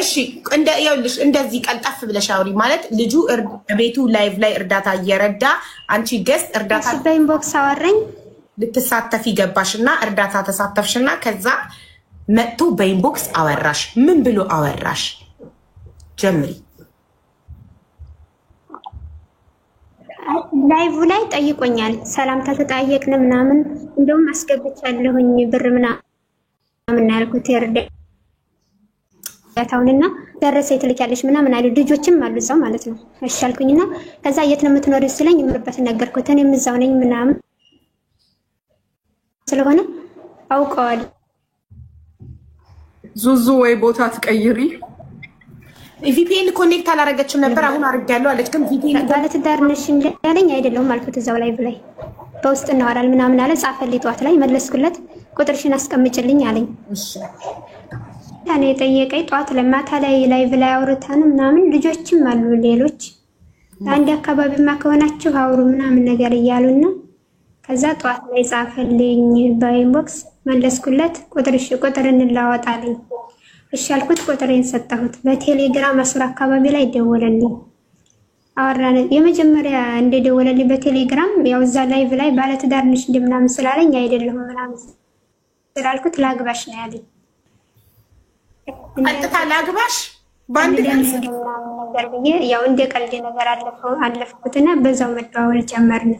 እሺ ይኸውልሽ እንደዚህ ቀልጣፍ ብለሽ አውሪ ማለት ልጁ ቤቱ ላይቭ ላይ እርዳታ እየረዳ አንቺ ገስት እርዳታ በኢንቦክስ አወራኝ ልትሳተፊ ገባሽና እርዳታ ተሳተፍሽና ከዛ መጥቶ በኢንቦክስ አወራሽ ምን ብሎ አወራሽ ጀምሪ ላይቭ ላይ ጠይቆኛል ሰላም ተጠያየቅን ምናምን እንደውም አስገብቻለሁኝ ብር ምናምን ያልኩት እርዳታውንና ደረሰ ይትልካለሽ ምናምን አይደል ልጆችም አሉ እዛው ማለት ነው እሺ አልኩኝና ከዛ የት ነው የምትኖሪው ስለኝ ምርበት ነገርኩት እኔም እዛው ነኝ ምናምን ስለሆነ አውቀዋል ዙዙ ወይ ቦታ ትቀይሪ VPN ኮኔክት አላረጋችም ነበር አሁን አርጋለሁ አለች ግን VPN ባለትዳር ነሽ እንዳለኝ አይደለም አልኩት እዛው ላይቭ ላይ በውስጥ እናወራል ምናምን አለ ጻፈልኝ ጧት ላይ መለስኩለት ቁጥርሽን አስቀምጭልኝ አለኝ እሺ ታኔ ጠየቀኝ ጧት ለማታ ላይ ላይቭ ላይ አውርታን ምናምን ልጆችም አሉ ሌሎች አንድ አካባቢማ ከሆናችሁ አውሩ ምናምን ነገር እያሉና ከዛ ጧት ላይ ጻፈልኝ በኢንቦክስ መለስኩለት ቁጥር እንላወጣለኝ እሺ አልኩት ቁጥሬን ሰጣሁት በቴሌግራም አስራ አካባቢ ላይ ደወለልኝ አወራን የመጀመሪያ እንደደወለልኝ በቴሌግራም ያው እዛ ላይቭ ላይ ባለትዳር ነሽ እንደምናምን ስላለኝ አይደለም ምናምን ስላልኩት ላግባሽ ነው ያለኝ አንተታ ላግባሽ ባንድ ነገር ብዬ ያው እንደ ቀልድ ነገር አለፍኩትና በዛው መደዋወል ጀመርን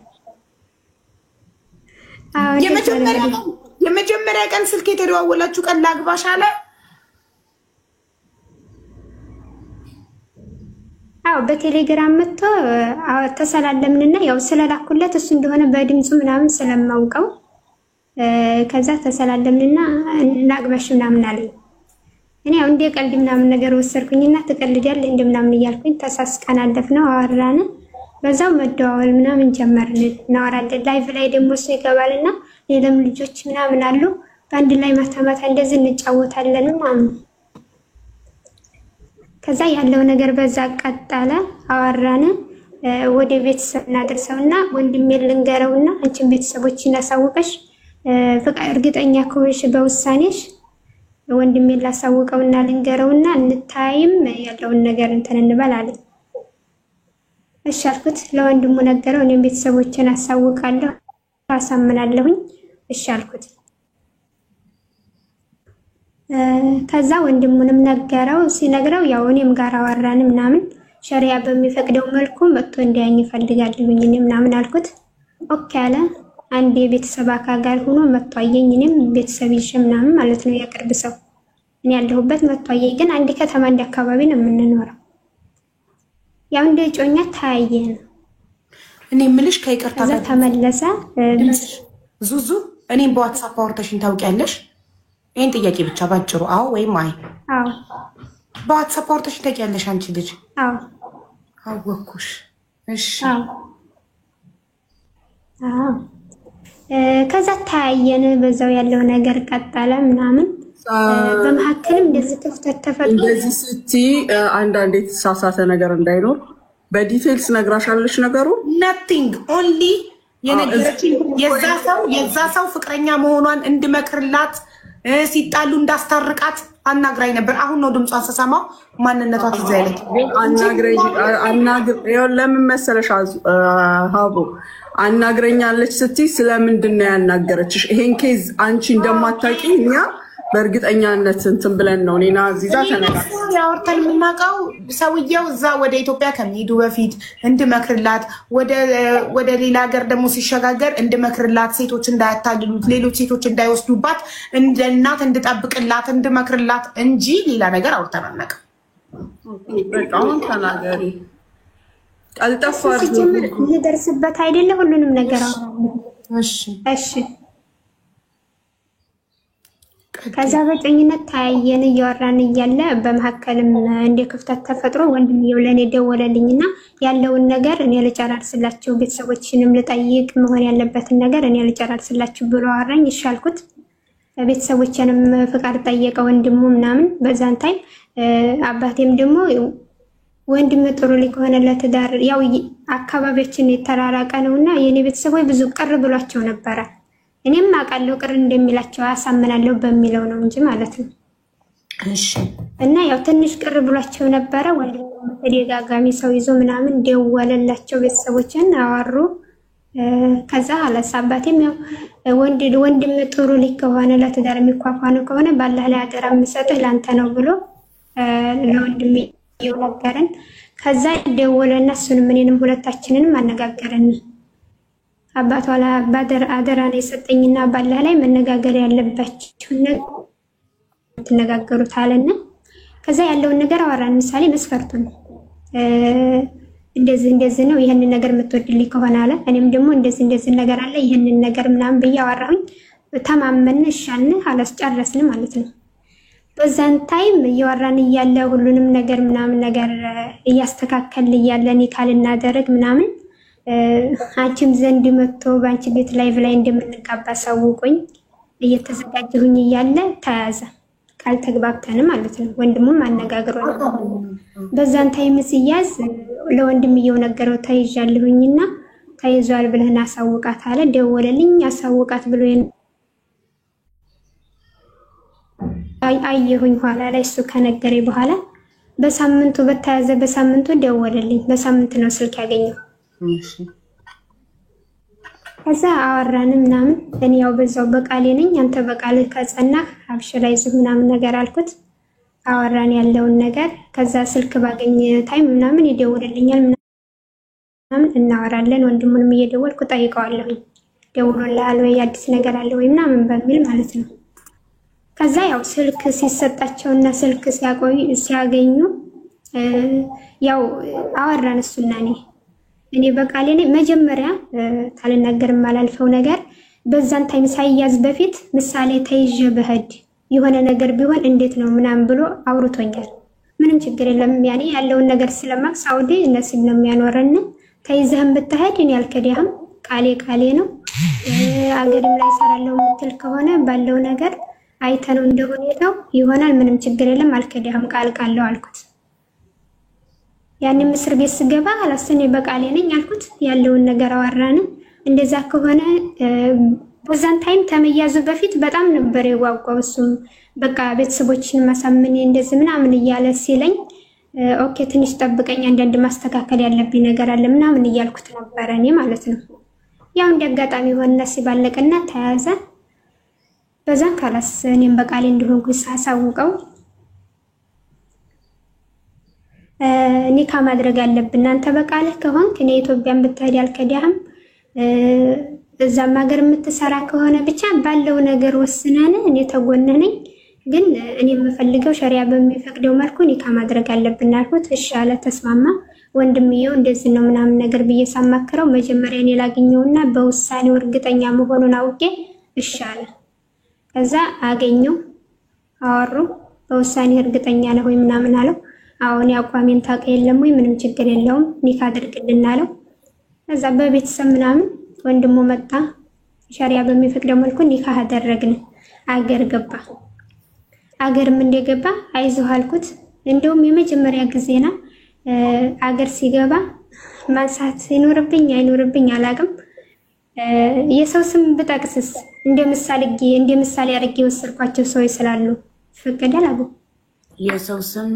የመጀመሪያ ቀን ስልክ የተደዋወላችሁ ቀን ላግባሽ አለ አው በቴሌግራም መጥቶ ተሰላለምንና ያው ስለላኩለት እሱ እንደሆነ በድምጹ ምናምን ስለማውቀው ከዛ ተሰላለምንና ላግባሽ ምናምን አለኝ እኔ ያው እንደ ቀልድ ምናምን ነገር ወሰርኩኝና ተቀልዳል እንደምናምን እያልኩኝ ተሳስቀን አለፍነው አወራን በዛው መደዋወል ምናምን ጀመርን እናወራለን ላይቭ ላይ ደግሞ እሱ ይገባልና ሌላም ልጆች ምናምን አሉ በአንድ ላይ ማታ እንደዚህ እንጫወታለን ምናምን ከዛ ያለው ነገር በዛ ቀጣለ አወራን ወደ ቤተሰብ እናደርሰውና ወንድሜ ልንገረውና አንቺን ቤተሰቦችን አሳውቀሽ እርግጠኛ ከሆንሽ በውሳኔሽ ወንድሜ ላሳውቀውና ልንገረውና እንታይም ያለውን ነገር እንትን እንበላለን እሺ አልኩት ለወንድሙ ነገረው እኔም ቤተሰቦችን አሳውቃለሁ አሳምናለሁኝ እሺ አልኩት ከዛ ወንድሙንም ነገረው ሲነግረው ያው እኔም ጋር አወራን ምናምን ሸሪዓ በሚፈቅደው መልኩ መጥቶ እንዲያኝ ይፈልጋልኝ እኔ ምናምን አልኩት ኦኬ አለ አንድ የቤተሰብ አካል ጋር ሆኖ መጥቶ አየኝ እኔም ቤተሰብ ይሽ ምናምን ማለት ነው የቅርብ ሰው እኔ ያለሁበት መጥቶ አየኝ ግን አንድ ከተማ አንድ አካባቢ ነው የምንኖረው ያው እንደ ጮኛ ታያየን እኔ ምልሽ ከይቅርታ ጋር ተመለሰ ዙዙ እኔም በዋትስአፕ አውርተሽኝ ታውቂያለሽ ይሄን ጥያቄ ብቻ ባጭሩ አዎ ወይም አይ አዎ በዋትስአፕ አውርተሽኝ ታውቂያለሽ አንቺ ልጅ አዎ አወኩሽ እሺ አዎ ከዛ ታያየን በዛው ያለው ነገር ቀጠለ ምናምን በመሐከልም እንደዚህ ክፍተት ተፈጥሮ እንደዚህ ስቲ አንዳንዴ የተሳሳተ ነገር እንዳይኖር በዲቴልስ ነግራሻለሽ ነገሩ nothing only የነገረችኝ የዛ ሰው ፍቅረኛ መሆኗን እንድመክርላት ሲጣሉ እንዳስታርቃት አናግራኝ ነበር አሁን ነው ድምጿን ሰሰማው ማንነቷ ትዝ አይለኝ ለምን መሰለሽ ሀቡ አናግረኛለች ስቲ ስለምንድን ነው ያናገረችሽ ይሄን ኬዝ አንቺ እንደማታውቂ እኛ በእርግጠኛነት እንትን ብለን ነው እኔና እዚዛ ተነጋግረን ያወርተን የምናውቀው ሰውየው እዛ ወደ ኢትዮጵያ ከመሄዱ በፊት እንድመክርላት ወደ ሌላ ሀገር ደግሞ ሲሸጋገር እንድመክርላት ሴቶች እንዳያታልሉት ሌሎች ሴቶች እንዳይወስዱባት እንደ እናት እንድጠብቅላት እንድመክርላት እንጂ ሌላ ነገር አውርተን አናውቅም በጣም ተናገሪ ቀልጠፋ ይደርስበት አይደለ ሁሉንም ነገር እሺ እሺ ከዛ በጭኝነት ታያየን እያወራን እያለ በመሐከልም እንደ ክፍተት ተፈጥሮ ወንድምየው ለኔ ደወለልኝና ያለውን ነገር እኔ ልጨራርስላችሁ ቤተሰቦችንም ልጠይቅ መሆን ያለበትን ነገር እኔ ልጨራርስላችሁ ብሎ አወራኝ እሺ አልኩት ቤተሰቦችንም ፍቃድ ጠየቀ ወንድሙ ምናምን በዛን ታይም አባቴም ደግሞ ወንድም ጥሩ ሊሆነ ለትዳር ያው አካባቢያችን የተራራቀ ነውና የኔ ቤተሰቦች ብዙ ቅር ብሏቸው ነበር እኔም አቃለው ቅር እንደሚላቸው አሳምናለሁ በሚለው ነው እንጂ ማለት ነው እሺ እና ያው ትንሽ ቅር ብሏቸው ነበረ። ወንድም ተደጋጋሚ ሰው ይዞ ምናምን ደወለላቸው፣ ቤተሰቦችን አወሩ። ከዛ አላስ አባቴም ያው ወንድም ጥሩ ልጅ ከሆነ ለትዳር የሚኳኳኑ ከሆነ ባላህ ላይ አደራ የምሰጥህ ላንተ ነው ብሎ ለወንድም ይነገረን። ከዛ ደወለና እሱንም እኔንም ሁለታችንንም አነጋገረን። አባቷ ለአባደር አደራ ነው የሰጠኝና ባላህ ላይ መነጋገር ያለባችሁ ነገር ተነጋገሩት አለና ከዛ ያለውን ነገር አወራን። ምሳሌ መስፈርቱን እንደዚህ ነው ይሄንን ነገር የምትወድልኝ ከሆነ አለ። እኔም ደግሞ እንደዚህ ነገር አለ ይሄንን ነገር ምናምን በያወራሁኝ ተማመን እሻልን አላስጨረስን ማለት ነው። በዛን ታይም እያወራን እያለ ሁሉንም ነገር ምናምን ነገር እያስተካከልን እያለ እኔ ካልናደረግ ምናምን አንቺም ዘንድ መጥቶ ባንቺ ቤት ላይቭ ላይ እንደምንጋባ ሳውቆኝ እየተዘጋጀሁኝ እያለ ተያዘ። ቃል ተግባብተን ማለት ነው። ወንድሙም አነጋግሮ በዛን ታይም ሲያዝ ለወንድምየው ነገረው ተይዣለሁኝና ተይዟል ብለህና አሳውቃት አለ። ደወለልኝ አሳውቃት ብሎ አየሁኝ። ኋላ ላይ እሱ ከነገረኝ በኋላ በሳምንቱ በተያዘ በሳምንቱ ደወለልኝ። በሳምንት ነው ስልክ ያገኘው። እሺ ከዛ አወራን ምናምን እኔ ያው በዛው በቃሌ ነኝ አንተ በቃልህ ከጸናህ አብሽር አይዞህ ምናምን ነገር አልኩት። አወራን ያለውን ነገር። ከዛ ስልክ ባገኘ ታይም ምናምን ይደውልልኛል ምናምን እናወራለን። ወንድሙንም እየደወልኩ ጠይቀዋለሁ ደውሎልሃል ወይ አዲስ ነገር አለ ወይ ምናምን በሚል ማለት ነው። ከዛ ያው ስልክ ሲሰጣቸውና ስልክ ሲያገኙ ያው አወራን እሱና እኔ በቃሌ ነኝ። መጀመሪያ ታልናገር ማላልፈው ነገር በዛን ታይም ሳይያዝ በፊት ምሳሌ ተይዤ በህድ የሆነ ነገር ቢሆን እንዴት ነው ምናምን ብሎ አውርቶኛል። ምንም ችግር የለም ያኔ ያለውን ነገር ስለማቅ ሳውዲ ነሲብ ነው የሚያኖረን። ተይዘህም ብትሄድ እኔ አልከዳህም ቃሌ ነው። አገርም ላይ ሰራለው ምትል ከሆነ ባለው ነገር አይተነው እንደሆነው ይሆናል። ምንም ችግር የለም አልከዳህም ቃለው አልኩት። ያኔ እስር ቤት ስገባ አላስኔ በቃሌ ነኝ አልኩት። ያለውን ነገር አወራን። እንደዛ ከሆነ በዛን ታይም ተመያዙ በፊት በጣም ነበር የጓጓው። እሱም በቃ ቤተሰቦችን ማሳመን እንደዚህ ምናምን እያለ ሲለኝ ኦኬ ትንሽ ጠብቀኝ አንዳንድ ማስተካከል ያለብኝ ነገር አለ ምናምን እያልኩት ነበር እኔ ማለት ነው። ያው እንደአጋጣሚ ሆነና ሲባለቀና ተያዘ። በዛን ካላስ እኔም በቃሌ እንደሆንኩ ሳሳውቀው ኒካ ማድረግ አለብን አንተ በቃልህ ከሆንክ እኔ ኢትዮጵያን ብትሄድ ያልከዳህም እዛም ሀገር የምትሰራ ከሆነ ብቻ ባለው ነገር ወስነን እኔ ተጎነህ ነኝ። ግን እኔ የምፈልገው ሸሪዓ በሚፈቅደው መልኩ ኒካ ማድረግ አለብን አልኩት። እሺ አለ ተስማማ። ወንድምየው እንደዚህ ነው ምናምን ነገር ብዬ ሳማክረው መጀመሪያ እኔ ላገኘውና በውሳኔው እርግጠኛ መሆኑን አውቄ እሺ አለ። ከዛ አገኘው አወሩ። በውሳኔ እርግጠኛ ነህ ወይ ምናምን አለው። አሁን ያቋሜን ታውቅ የለም ወይ ምንም ችግር የለውም ኒካ አድርግልን አለው። ከዛ በቤተሰብ ምናምን ወንድሙ መጣ። ሸሪዓ በሚፈቅደው መልኩ ኒካ አደረግን። አገር ገባ። አገርም እንደገባ አይዞህ አልኩት። እንደውም የመጀመሪያ ጊዜና አገር ሲገባ ማንሳት ይኖርብኝ አይኖርብኝ አላቅም። የሰው ስም ብጠቅስስ እንደምሳሌ አድርጌ ወሰድኳቸው ሰዎች ስላሉ ፈቀዳል አቡ የሰው ስም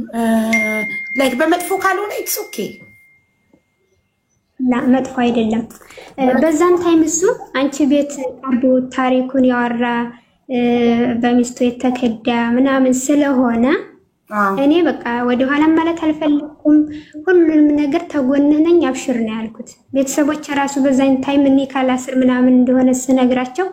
ላይክ በመጥፎ ካልሆነ ኢትስ ኦኬ ላ መጥፎ አይደለም። በዛን ታይም እሱ አንቺ ቤት ቀርቦ ታሪኩን ያወራ በሚስቱ የተከዳ ምናምን ስለሆነ እኔ በቃ ወደ ኋላ ማለት አልፈልኩም። ሁሉንም ነገር ተጎንህ ነኝ አብሽር ነው ያልኩት። ቤተሰቦች ራሱ በዛን ታይም እኔ ካላስር ምናምን እንደሆነ ስነግራቸው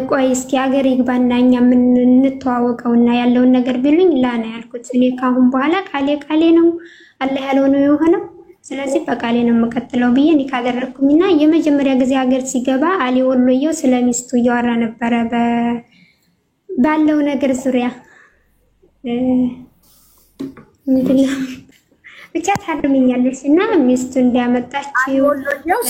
ቆይ እስኪ ሀገር ይግባና እኛ ምን እንተዋወቀውና ያለውን ነገር ቢሉኝ ላና ያልኩት። እኔ ካሁን በኋላ ቃሌ ነው አላህ ያለው ነው የሆነው። ስለዚህ በቃሌ ነው የምቀጥለው ብዬ እኔ ካደረኩኝና የመጀመሪያ ጊዜ ሀገር ሲገባ አሊ ወሎየው ስለሚስቱ እያወራ ነበረ ባለው ነገር ዙሪያ ምንድነው ብቻ ታርምኛለሽ እና ሚስቱ እንዲያመጣችው ወሎየው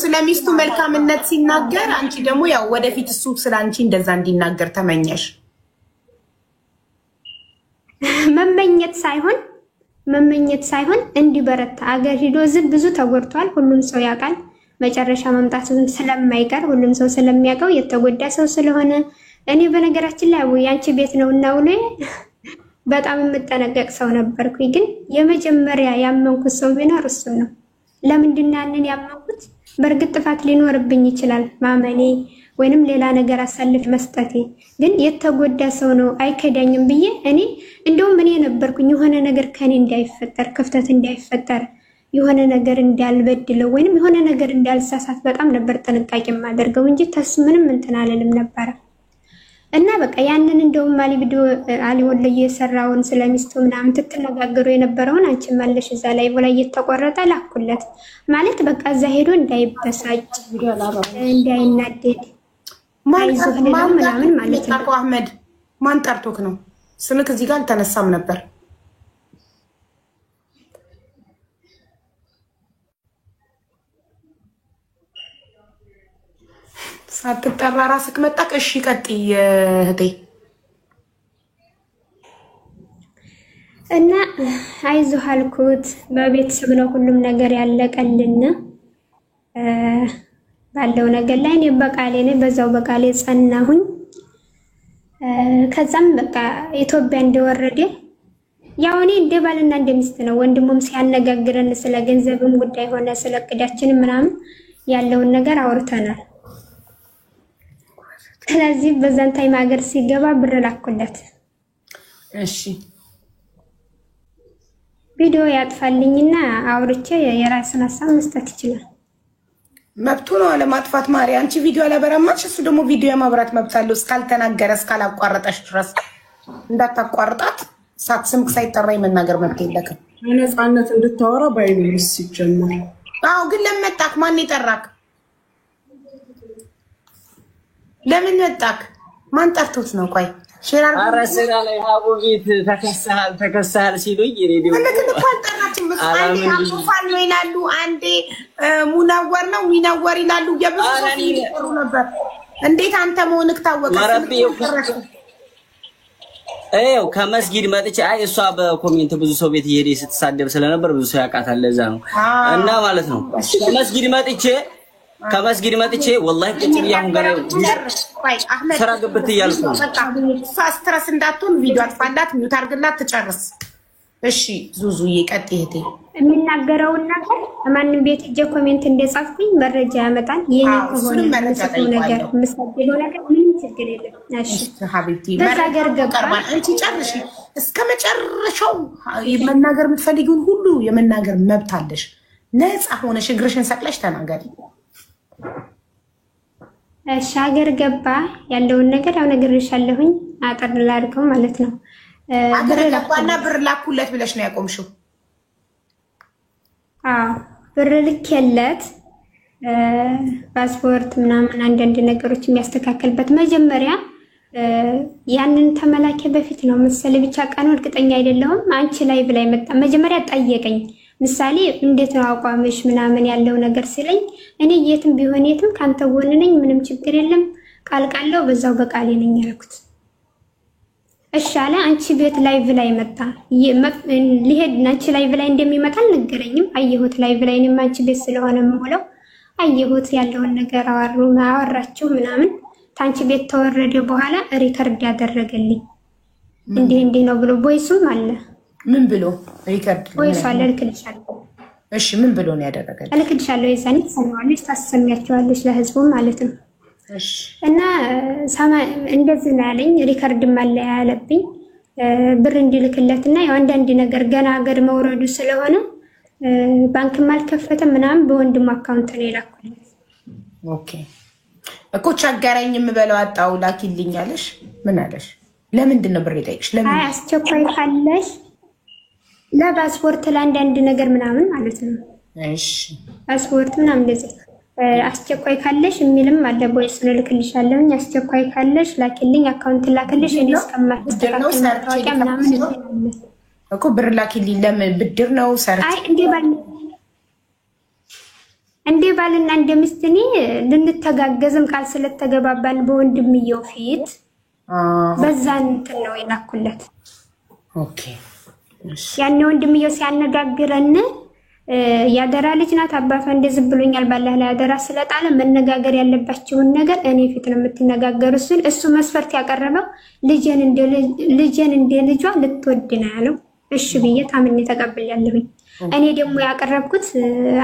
ስለሚስቱ መልካምነት ሲናገር አንቺ ደግሞ ያው ወደፊት እሱ ስላንቺ እንደዛ እንዲናገር ተመኘሽ። መመኘት ሳይሆን እንዲበረታ አገር ሄዶ ብዙ ተጎድቷል። ሁሉም ሰው ያውቃል። መጨረሻ መምጣቱን ስለማይቀር ሁሉም ሰው ስለሚያውቀው የተጎዳ ሰው ስለሆነ እኔ በነገራችን ላይ ያንቺ ቤት ነውና ውኔ በጣም የምጠነቀቅ ሰው ነበርኩኝ። ግን የመጀመሪያ ያመንኩት ሰው ቢኖር እሱ ነው። ለምንድን ነው ያንን ያመንኩት? በእርግጥ ጥፋት ሊኖርብኝ ይችላል ማመኔ ወይንም ሌላ ነገር አሳልፍ መስጠቴ፣ ግን የተጎዳ ሰው ነው አይከዳኝም ብዬ እኔ እንደውም እኔ ነበርኩኝ የሆነ ነገር ከኔ እንዳይፈጠር ክፍተት እንዳይፈጠር የሆነ ነገር እንዳልበድለው ወይንም የሆነ ነገር እንዳልሳሳት በጣም ነበር ጥንቃቄ ማደርገው እንጂ ተስ ምንም እንትን አልልም ነበር። እና በቃ ያንን እንደውም አሊ ወለየ የሰራውን ስለሚስቱ ምናምን ትተነጋገሩ የነበረውን አንቺ ማለሽ እዛ ላይ ወላ እየተቆረጠ ላኩለት ማለት በቃ እዛ ሄዶ እንዳይበሳጭ እንዳይናደድ ማን ምናምን ማለት ነው። አህመድ ማን ጠርቶክ ነው? ስምክ እዚህ ጋር አልተነሳም ነበር። ሳትጠራ ራስክ መጣክ። እሺ ቀጥይ እህቴ። እና አይዞህ አልኩት። በቤተሰብ ነው ሁሉም ነገር ያለቀልን ባለው ነገር ላይ እኔ በቃሌ ነኝ፣ በዛው በቃሌ ጸናሁኝ። ከዛም በቃ ኢትዮጵያ እንደወረደ ያው እኔ እንደ ባልና እንደ ሚስት ነው። ወንድሙም ሲያነጋግረን ስለ ገንዘብም ጉዳይ ሆነ ስለ እቅዳችንም ምናምን ያለውን ነገር አውርተናል። ስለዚህ በዛን ታይም ሀገር ሲገባ ብር ላኩለት። እሺ ቪዲዮ ያጥፋልኝና አውርቼ የራስን ሀሳብ መስጠት ይችላል። መብቱ ነው ለማጥፋት ማሪ። አንቺ ቪዲዮ አላበራማሽ፣ እሱ ደግሞ ቪዲዮ የማብራት መብት አለው እስካልተናገረ እስካላቋረጠሽ ድረስ። እንዳታቋርጣት ሳትስምክ ሳይጠራ የመናገር መብት የለክም። ነፃነት እንድታወራ ባይኖርስ ይጀምር። አዎ ግን ለመጣክ ማን ይጠራክ? ለምን መጣክ? ማን ጠርቶት ነው? ቆይ ሼራር አረሰራ ላይ ሀቡቢት ተከሳል ሲሉኝ ሬዲዮ ፋል ነው ይላሉ። አንዴ ሙናወር ነው ሚናወር ይላሉ። የብዙ ሰው ይጠሩ ነበር። እንዴት አንተ መሆንክ ታወቀ? አይው ከመስጊድ መጥቼ አይ እሷ በኮሜንት ብዙ ሰው ቤት ይሄድ ስትሳደብ ስለነበር ብዙ ሰው ያውቃታል። ለዛ ነው እና ማለት ነው ከመስጊድ መጥቼ ወላሂ ቁጥሪያውን ጋር ስራ ግብት እያልኩ ስትረስ እንዳትሆን ቪዲዮ አጥፋላት፣ ሚውት አድርግላት፣ ትጨርስ። እሺ ዙዙዬ ቀጥይ እህቴ። የሚናገረውን ነገር ማንንም ቤት እጄ ኮሜንት እንደጻፍኩኝ መረጃ ያመጣል። የኔ ከሆነ ነገር መስደደው ነገር ምንም ችግር የለም። እሺ ሀቢብቲ መረጋገር ገባ። አንቺ ጨርሺ እስከ መጨረሻው። የመናገር የምትፈልጊውን ሁሉ የመናገር መብት አለሽ። ነፃ ሆነሽ እግርሽን ሰቅለሽ ተናገሪ። እሺ ሀገር ገባ ያለውን ነገር ያው ነግሬሻለሁኝ። አጠር ላድርገው ማለት ነው። ሀገር ገባና ብር ላኩለት ብለሽ ነው ያቆምሽው? አዎ ብር ልኬለት ፓስፖርት ምናምን አንዳንድ ነገሮች የሚያስተካክልበት መጀመሪያ ያንን ተመላኬ በፊት ነው መሰለኝ፣ ብቻ ቀኑ እርግጠኛ አይደለሁም። አንቺ ላይ ብላይ መጣ መጀመሪያ ጠየቀኝ። ምሳሌ እንዴት ነው አቋምሽ ምናምን ያለው ነገር ሲለኝ እኔ የትም ቢሆን የትም ካንተ ጎን ነኝ፣ ምንም ችግር የለም፣ ቃል ቃለው በዛው በቃሌ ነኝ ያልኩት። እሺ አለ። አንቺ ቤት ላይቭ ላይ መጣ። ሊሄድ አንቺ ላይቭ ላይ እንደሚመጣ አልነገረኝም። አየሁት ላይቭ ላይ እኔም አንቺ ቤት ስለሆነ የምውለው አየሁት። ያለውን ነገር አወራችሁ ምናምን። ታንቺ ቤት ተወረደ በኋላ ሪከርድ ያደረገልኝ እንዲህ ነው ብሎ ቦይሱም አለ። ምን ብሎ ሪከርድ ቦይሱ አለ ልክልሻለሁ። እሺ ምን ብሎ ነው ያደረገልኝ? ልክልሻለሁ። የዛኔ ሰማዋለሽ፣ ታሰሚያቸዋለሽ ለህዝቡ ማለት ነው። እሺ እና እንደዚህ ነው ያለኝ። ሪከርድም አለ ያለብኝ ብር እንዲልክለትና ያው አንዳንድ ነገር ገና ሀገር መውረዱ ስለሆነ ባንክም አልከፈተም ምናምን በወንድም አካውንት ነው የላኩልኝ። ኦኬ እኮ ቸገረኝ የምበለው አጣው ላኪልኝ አለሽ። ምን አለሽ? ለምንድን ነው ብር የጠየቅሽ? ለምን? አይ አስቸኳይ ካለሽ ለፓስፖርት ለአንዳንድ ነገር ምናምን ማለት ነው። እሺ ፓስፖርት ምናምን እንደዚህ አስቸኳይ ካለሽ የሚልም አለ። ቦይስ ነው ልክልሻለሁ። አስቸኳይ ካለሽ ላኪልኝ፣ አካውንት ላክልሽ እኔ እስከማስተካከል ምናምን እኮ ብር ላኪልኝ። ለምን ብድር ነው ሰርች? አይ እንዴ ባልና እንደ ሚስት እኔ ልንተጋገዝም ቃል ስለተገባባን በወንድምየው ፊት በዛን እንትን ነው የላኩለት። ኦኬ ያን ወንድምየው ሲያነጋግረን ያደራ ልጅ ናት። አባቷ እንደዚህ ብሎኛል ባላህ ላይ ያደራ ስለጣለ መነጋገር ያለባቸውን ነገር እኔ ፊት ነው የምትነጋገሩ ሲል እሱ መስፈርት ያቀረበው ልጄን እንደ ልጇ ልትወድ ነው ያለው። እሺ ብዬ ታምኜ ተቀብያለሁኝ። እኔ ደግሞ ያቀረብኩት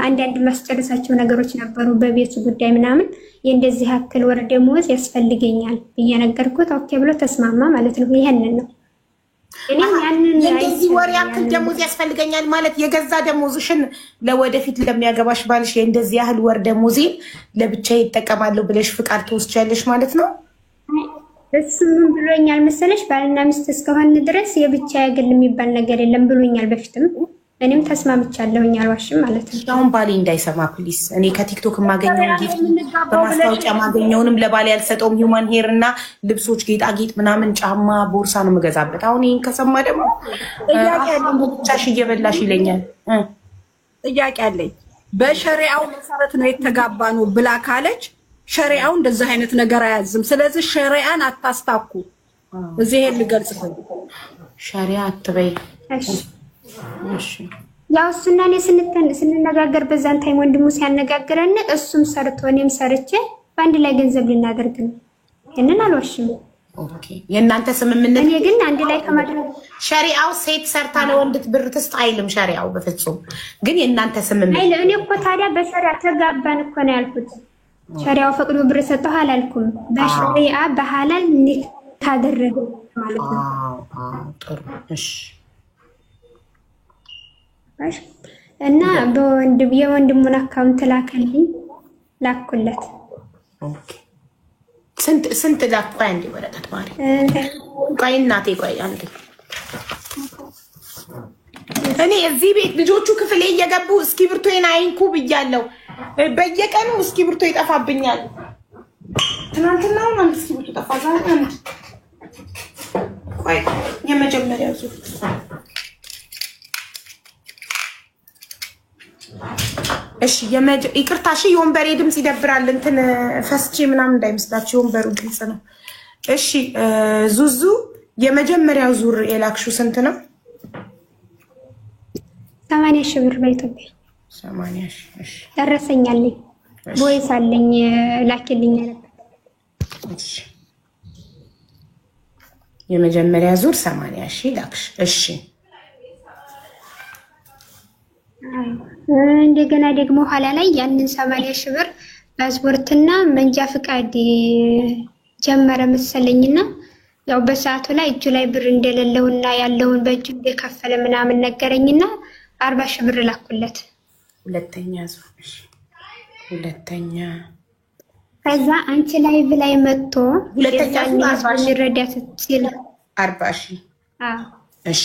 አንዳንድ ማስጨረሳቸው ነገሮች ነበሩ በቤቱ ጉዳይ ምናምን የእንደዚህ ያክል ወር ደሞዝ ያስፈልገኛል ብዬ ነገርኩት። ኦኬ ብሎ ተስማማ ማለት ነው። ይሄንን ነው እኔ ያንን እንደዚህ ወር ያክል ደሞዝ ያስፈልገኛል ማለት የገዛ ደሞዝሽን ለወደፊት ለሚያገባሽ ባልሽ እንደዚህ ያህል ወር ደሞዜ ለብቻዬ ይጠቀማለሁ ብለሽ ፍቃድ ትወስጃለሽ ማለት ነው። እሱ ምን ብሎኛል መሰለሽ ባልና ሚስት እስከሆነ ድረስ የብቻ ያግል የሚባል ነገር የለም ብሎኛል በፊትም። እኔም ተስማምቻለሁኝ አልዋሽም ማለት ነው። አሁን ባሌ እንዳይሰማ ፕሊስ። እኔ ከቲክቶክ ማገኘው ጊፍት በማስታወቂያ ማገኘውንም ለባሌ ያልሰጠውም ሂውማን ሄር እና ልብሶች፣ ጌጣጌጥ ምናምን ጫማ፣ ቦርሳ ነው የምገዛበት። አሁን ይሄን ከሰማ ደግሞ ብቻሽ እየበላሽ ይለኛል። ጥያቄ አለኝ። በሸሪዓው መሰረት ነው የተጋባ ነው ብላ ካለች ሸሪዓው እንደዚህ አይነት ነገር አያዝም። ስለዚህ ሸሪዓን አታስታኩ። እዚህ ይሄን ልገልጽ ነው። ሸሪዓ አትበይ። እሺ ያው እሱና እኔ ስንነጋገር በዛን ታይም ወንድሙ ሲያነጋግረን እሱም ሰርቶ እኔም ሰርቼ በአንድ ላይ ገንዘብ ልናደርግ ነው። እነን አልዋሽም። ኦኬ የእናንተ ስምምነት እኔ ግን አንድ ላይ ከማድረግ ሸሪዓው ሴት ሰርታ ለወንድ ብር ትስጥ አይልም። ሸሪዓው በፍጹም ግን የእናንተ ስምምነት አይደል? እኔ እኮ ታዲያ በሸሪዓ ተጋባን እኮ ነው ያልኩት። ሸሪዓው ፈቅዶ ብር ሰጠው አላልኩም። በሸሪዓ በሐላል ኒካህ አደረገ ማለት ነው። ጥሩ እሺ። እና የወንድሙን አካውንት ላከልኝ ላኩለት። ኦኬ ስንት ላኩ? አንዴ ወረቀት ማሪ ቆይ እናቴ ቆይ አንዴ። እኔ እዚህ ቤት ልጆቹ ክፍሌ እየገቡ እስክሪብቶዬን አይንኩ ብያለሁ። በየቀኑ እስክሪብቶ ይጠፋብኛል። ትናንትና አንድ እስክሪብቶ ጠፋ። ዛሬ አንድ ቆይ የመጀመሪያው ዙር እሺ ይቅርታ። እሺ የወንበሬ ድምጽ ይደብራል። እንትን ፈስቼ ምናምን እንዳይመስላችሁ ወንበሩ ግልጽ ነው። እሺ ዙዙ የመጀመሪያው ዙር የላክሹ ስንት ነው? 80,000 ብር በኢትዮጵያ 80,000። እሺ ደረሰኛለኝ ቦይስ አለኝ ላኪልኝ ነበር። እሺ የመጀመሪያ ዙር 80,000 ላክሽ። እሺ እንደገና ደግሞ ኋላ ላይ ያንን 80,000 ብር ፓስፖርትና መንጃ ፍቃድ ጀመረ መሰለኝና ያው በሰዓቱ ላይ እጁ ላይ ብር እንደሌለውና ያለውን በእጁ እንደከፈለ ምናምን ነገረኝና 40,000 ብር ላኩለት። ሁለተኛ ዙር ሁለተኛ ከዛ አንቺ ላይቭ ላይ መጥቶ ሁለተኛ ዙር 40,000 ይረዳት ሲል 40,000 እሺ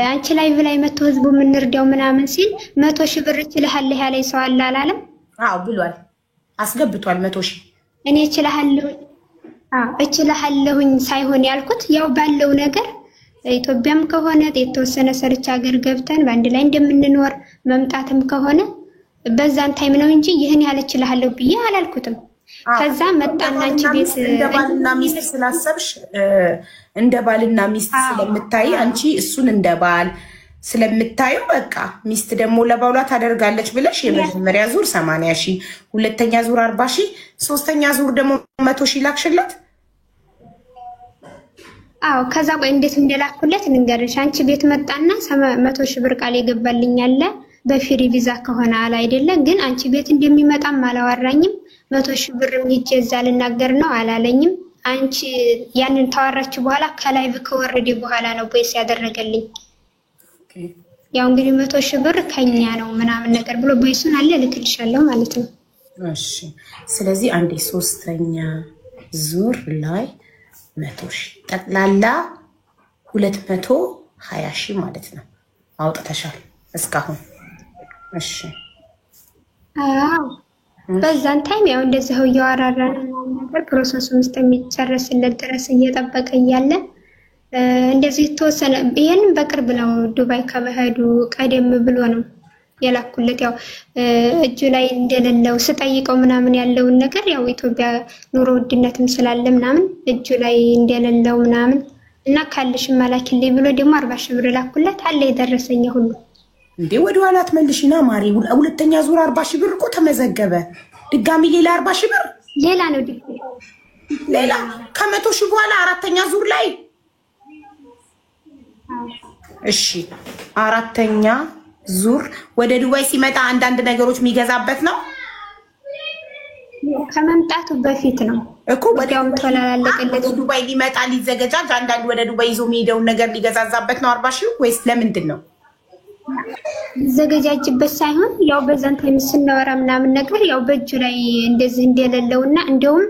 አንቺ ላይቭ ላይ መጥቶ ህዝቡ ምንርዳው ምናምን ሲል 100,000 ብር ይችላልህ ያለኝ ሰው አለ አላለም? አዎ ብሏል። አስገብቷል 100,000 እኔ እችላለሁኝ ሳይሆን ያልኩት ያው ባለው ነገር ኢትዮጵያም ከሆነ የተወሰነ ሰርች ሀገር ገብተን በአንድ ላይ እንደምንኖር መምጣትም ከሆነ በዛን ታይም ነው እንጂ ይህን ያለ እችላለሁ ብዬ አላልኩትም። ከዛ መጣና አንቺ ቤት እንደ ባልና ሚስት ስላሰብሽ እንደ ባልና ሚስት ስለምታይ አንቺ እሱን እንደ ባል ስለምታዩ በቃ ሚስት ደግሞ ለባሏ ታደርጋለች ብለሽ የመጀመሪያ ዙር 80,000፣ ሁለተኛ ዙር 40,000፣ ሶስተኛ ዙር ደግሞ 100,000 ላክሽለት። አዎ ከዛ ቆይ እንዴት እንደላኩለት እንገርሽ። አንቺ ቤት መጣና 100,000 ብር ቃል የገባልኝ አለ በፍሪ ቪዛ ከሆነ አለ አይደለም። ግን አንቺ ቤት እንደሚመጣም አላወራኝም። 100,000 ብርም ሂጅ እዛ ልናገር ነው አላለኝም። አንቺ ያንን ታወራችሁ በኋላ ከላይቭ ከወረደ በኋላ ነው ቦይስ ያደረገልኝ። ያው እንግዲህ 100,000 ብር ከኛ ነው ምናምን ነገር ብሎ ቦይሱን አለ ልክልሻለሁ ማለት ነው። እሺ ስለዚህ አንዴ ሶስተኛ ዙር ላይ 100,000 ጠቅላላ 220,000 ማለት ነው አውጥተሻል እስካሁን። እሺ አዎ በዛን ታይም ያው እንደዚህ እያወራራን ነገር ፕሮሰሱን እስከሚጨርስለት ድረስ እየጠበቀ እያለ እንደዚህ ተወሰነ። ይሄንን በቅርብ ነው ዱባይ ከመሄዱ ቀደም ብሎ ነው የላኩለት። ያው እጁ ላይ እንደሌለው ስጠይቀው ምናምን ያለውን ነገር ያው ኢትዮጵያ ኑሮ ውድነትም ስላለ ምናምን እጁ ላይ እንደሌለው ምናምን እና ካልሽ ማላኪልኝ ብሎ ደግሞ 40 ሺህ ብር ላኩለት አለ የደረሰኝ ሁሉ እንዴ ወደ ኋላ አትመልሽና ማሪ ሁለተኛ ዙር 40 ሺህ ብር እኮ ተመዘገበ ድጋሚ ሌላ 40 ሺህ ብር ሌላ ነው ድጋሚ ሌላ ከ100 ሺህ በኋላ አራተኛ ዙር ላይ እሺ አራተኛ ዙር ወደ ዱባይ ሲመጣ አንዳንድ ነገሮች የሚገዛበት ነው ከመምጣቱ በፊት ነው እኮ ወዲያውም ተላለቀለት ዱባይ ሊመጣ ሊዘገጃጅ አንዳንድ ወደ ዱባይ ይዞ የሚሄደው ነገር ሊገዛዛበት ነው 40 ሺህ ወይስ ለምንድን ነው ዘገጃጅበት ሳይሆን ያው በዛን ታይም ስናወራ ምናምን ነገር ያው በእጁ ላይ እንደዚህ እንደሌለውና እንደውም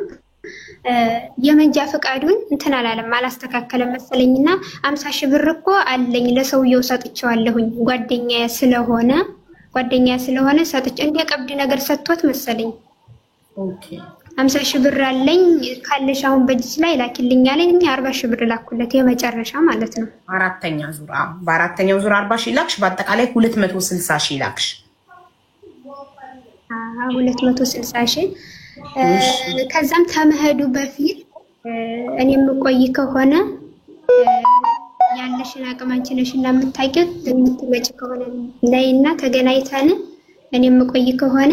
የመንጃ ፈቃዱን እንትን አላለም አላስተካከለም መሰለኝና 50 ሺህ ብር እኮ አለኝ ለሰውየው ሰጥቼዋለሁኝ ጓደኛዬ ስለሆነ ሰጥቼ እንደ ቀብድ ነገር ሰጥቶት መሰለኝ ኦኬ 50 ሺህ ብር አለኝ ካለሽ አሁን በእጅ ላይ ላኪልኝ አለኝ 40 ሺህ ብር ላኩለት የመጨረሻ ማለት ነው አራተኛ ዙር በአራተኛው ዙር 40 ሺህ ላክሽ በአጠቃላይ 260 ሺህ ላክሽ 260 ሺህ ከዛም ተመሄዱ በፊት እኔም ቆይ ከሆነ ያለሽን አቅም አንቺ ነሽና የምታውቂው የምትመጪ ከሆነ ላይና ተገናኝተን እኔም ቆይ ከሆነ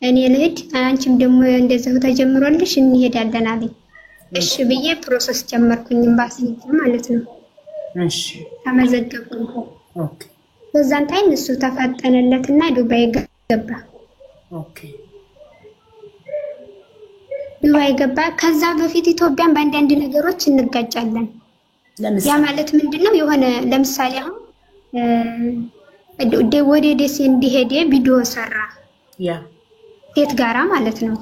እኔ ልሂድ አንቺም ደግሞ እንደዛው ተጀምሮልሽ እንሄዳለን አለኝ እሺ ብዬ ፕሮሰስ ጀመርኩኝ ኤምባሲ ማለት ነው እሺ ተመዘገብኩኝ ኦኬ በዛን ታይም እሱ ተፋጠነለትና ዱባይ ገባ ኦኬ ዱባይ ገባ ከዛ በፊት ኢትዮጵያን በአንዳንድ ነገሮች እንጋጫለን ያ ማለት ምንድነው የሆነ ለምሳሌ አሁን ወደ ደሴ እንዲሄድ ቪዲዮ ሰራ ያ ሴት ጋራ ማለት ነው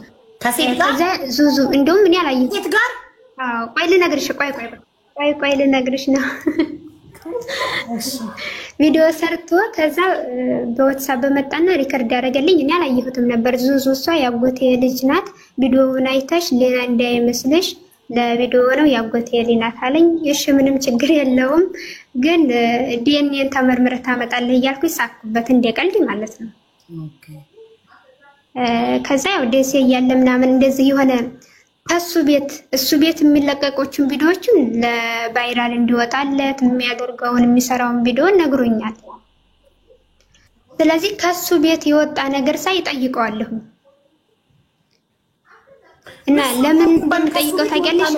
ከሴት ጋር ከዛ ዙዙ እንደውም ምን ያላየው ሴት ጋር ቆይ ልነግርሽ ነው ቪዲዮ ሰርቶ ከዛ በWhatsApp በመጣና ሪከርድ ያደረገልኝ እኔ አላየሁትም ነበር ዙዙ እሷ ያጎቴ ልጅ ናት ቪዲዮውን አይተሽ ሌላ እንዳይመስልሽ ለቪዲዮ ነው ያጎቴ ልጅ ናት አለኝ እሺ ምንም ችግር የለውም ግን ዲኤንኤን ተመርምረህ ታመጣለህ እያልኩኝ ሳቅበት እንደቀልድ ማለት ነው ኦኬ ከዛ ያው ደሴ እያለ ምናምን እንደዚህ የሆነ እሱ ቤት የሚለቀቁትን ቪዲዮዎችን ለቫይራል እንዲወጣለት የሚያደርገውን የሚሰራውን ቪዲዮ ነግሮኛል ስለዚህ ከሱ ቤት የወጣ ነገር ሳይጠይቀዋለሁ እና ለምን እንደምጠይቀው ታውቂያለሽ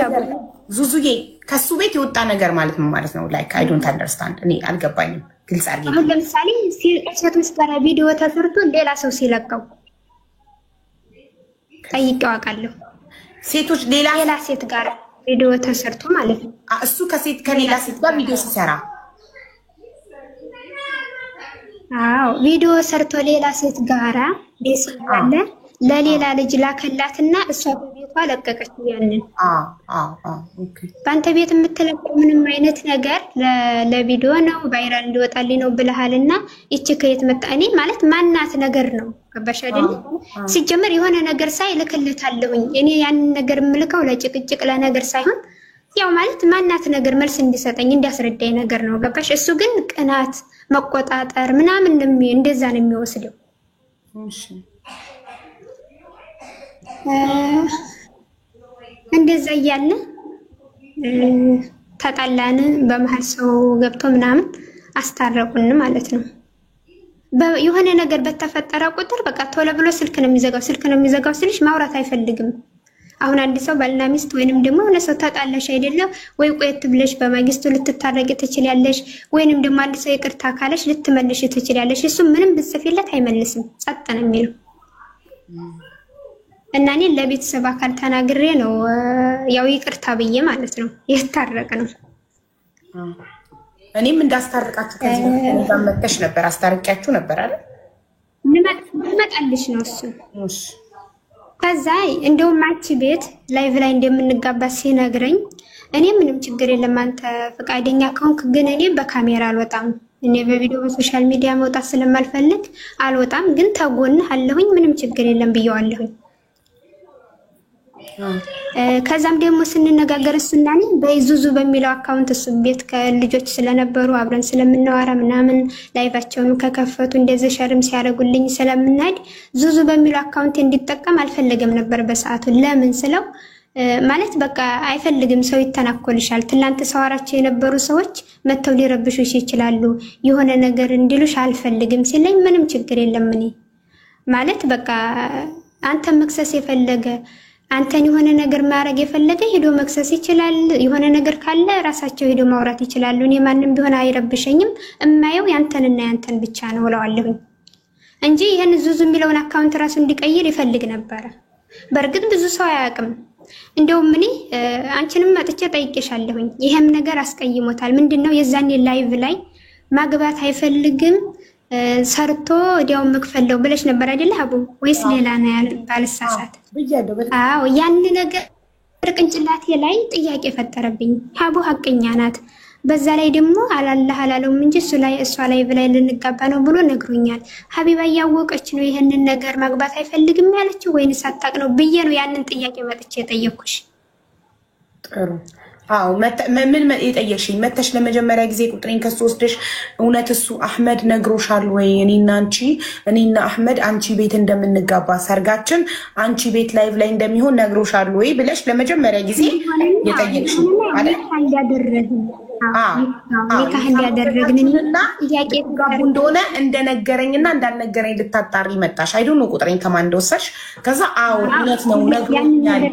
ዙዙዬ ከሱ ቤት የወጣ ነገር ማለት ምን ማለት ነው ላይክ አይ ዶንት አንደርስታንድ እኔ አልገባኝም ግልጽ አድርጊ አሁን ለምሳሌ ሴቶች ጋር ቪዲዮ ተሰርቶ ሌላ ሰው ሲለቀው ጠይቀው አውቃለሁ ሴቶች ሌላ ሴት ጋር ቪዲዮ ተሰርቶ ማለት ነው እሱ ከሌላ ሴት ጋር ቪዲዮ ሲሰራ ቪዲዮ ሰርቶ ሌላ ሴት ጋራ ደስ ይላል ለሌላ ልጅ ላከላትና እሷ በቤቷ ለቀቀች ያንን ኦኬ ባንተ ቤት የምትለቀው ምንም አይነት ነገር ለቪዲዮ ነው ቫይራል እንዲወጣልኝ ነው ብለሃልና እቺ ከየት መጣ እኔ ማለት ማናት ነገር ነው ገባሽ አይደል ሲጀመር የሆነ ነገር ሳይልክልታለሁኝ እኔ ያን ነገር ምልከው ለጭቅጭቅ ለነገር ሳይሆን ያው ማለት ማናት ነገር መልስ እንዲሰጠኝ እንዲያስረዳኝ ነገር ነው ገባሽ እሱ ግን ቅናት መቆጣጠር ምናምን እንደዛ ነው የሚወስደው እሺ እንደዛ እያለ ተጣላን በመሃል ሰው ገብቶ ምናምን አስታረቁን ማለት ነው የሆነ ነገር በተፈጠረ ቁጥር በቃ ቶሎ ብሎ ስልክ ነው የሚዘጋው ስልሽ ማውራት አይፈልግም አሁን አንድ ሰው ባልና ሚስት ወይንም ደግሞ ለሰው ተጣላሽ አይደለም ወይ ቆየት ብለሽ በማግስቱ ልትታረቂ ትችያለሽ ወይንም ደግሞ አንድ ሰው ይቅርታ ካለሽ ልትመልሽ ትችያለሽ እሱ ምንም ብትጽፊለት አይመልስም ጸጥ ነው የሚለው እና እኔ ለቤተሰብ አካል ተናግሬ ነው ያው ይቅርታ ብዬ ማለት ነው የታረቀ ነው እኔም እንዳስታርቃችሁ ከዚህ በፊት መጥተሽ ነበር አስታርቂያችሁ ነበር አይደል ልመጣልሽ ነው እሱ ከዛ እንደውም ማቺ ቤት ላይቭ ላይ እንደምንጋባ ሲነግረኝ እኔ ምንም ችግር የለም አንተ ፈቃደኛ ከሆንክ ግን እኔ በካሜራ አልወጣም እኔ በቪዲዮ በሶሻል ሚዲያ መውጣት ስለማልፈልግ አልወጣም ግን ተጎንህ አለሁኝ ምንም ችግር የለም ብየዋለሁኝ ከዛም ደግሞ ስንነጋገር እሱና እኔ በይዙዙ በሚለው አካውንት እሱ ቤት ከልጆች ስለነበሩ አብረን ስለምናወራ ምናምን ላይቫቸውን ከከፈቱ እንደዚህ ሸርም ሲያደርጉልኝ ስለምናድ ዙዙ በሚለው አካውንት እንዲጠቀም አልፈለገም ነበር በሰዓቱ ለምን ስለው ማለት በቃ አይፈልግም ሰው ይተናኮልሻል ትላንት ሰዋራቸው የነበሩ ሰዎች መተው ሊረብሹሽ ይችላሉ የሆነ ነገር እንዲሉሽ አልፈልግም ሲለኝ ምንም ችግር የለም እኔ ማለት በቃ አንተ መክሰስ የፈለገ አንተን የሆነ ነገር ማድረግ የፈለገ ሄዶ መክሰስ ይችላል የሆነ ነገር ካለ ራሳቸው ሄዶ ማውራት ይችላሉ እኔ ማንንም ቢሆን አይረብሸኝም እማየው ያንተንና ያንተን ብቻ ነው እለዋለሁ እንጂ ይሄን ዙዙ የሚለውን አካውንት ራሱ እንዲቀይር ይፈልግ ነበር በርግጥ ብዙ ሰው አያውቅም እንደውም እኔ አንቺንም መጥቼ ጠይቄሻለሁኝ ይሄም ነገር አስቀይሞታል ምንድነው የዛኔ ላይቭ ላይ ማግባት አይፈልግም ሰርቶ ወዲያው መክፈለው ብለሽ ነበር አይደል አቡ ወይስ ሌላ ነው ያለ ባልሳሳት አዎ ያን ነገር ቅንጭላቴ ላይ ጥያቄ ፈጠረብኝ አቡ ሐቀኛ ናት በዛ ላይ ደግሞ አላህ አላለው እንጂ እሷ ላይ ብላይ ልንጋባ ነው ብሎ ነግሮኛል ሀቢባ ያወቀች ነው ይሄንን ነገር ማግባት አይፈልግም ያለችው ወይንስ አጣቅ ነው ብዬ ነው ያንን ጥያቄ መጥቼ ጠየቅኩሽ ጥሩ አው ምን የጠየቅሽኝ መተሽ ለመጀመሪያ ጊዜ ቁጥሬን ከሱ ወስደሽ እውነት እሱ አህመድ ነግሮሻል ወይ እኔና አህመድ አንቺ ቤት እንደምንጋባ ሰርጋችን አንቺ ቤት ላይቭ ላይ እንደሚሆን ነግሮሻል ወይ ብለሽ ለመጀመሪያ ጊዜ የጠየቅሽኝ አይደል ካህን ያደረግንና ጥያቄ ጋቡ እንደሆነ እንደነገረኝና እንዳልነገረኝ ልታጣሪ መጣሽ አይዶ ነው ቁጥሬን ከማን እንደወሰድሽ ከዛ አው እውነት ነው ነግሮኛል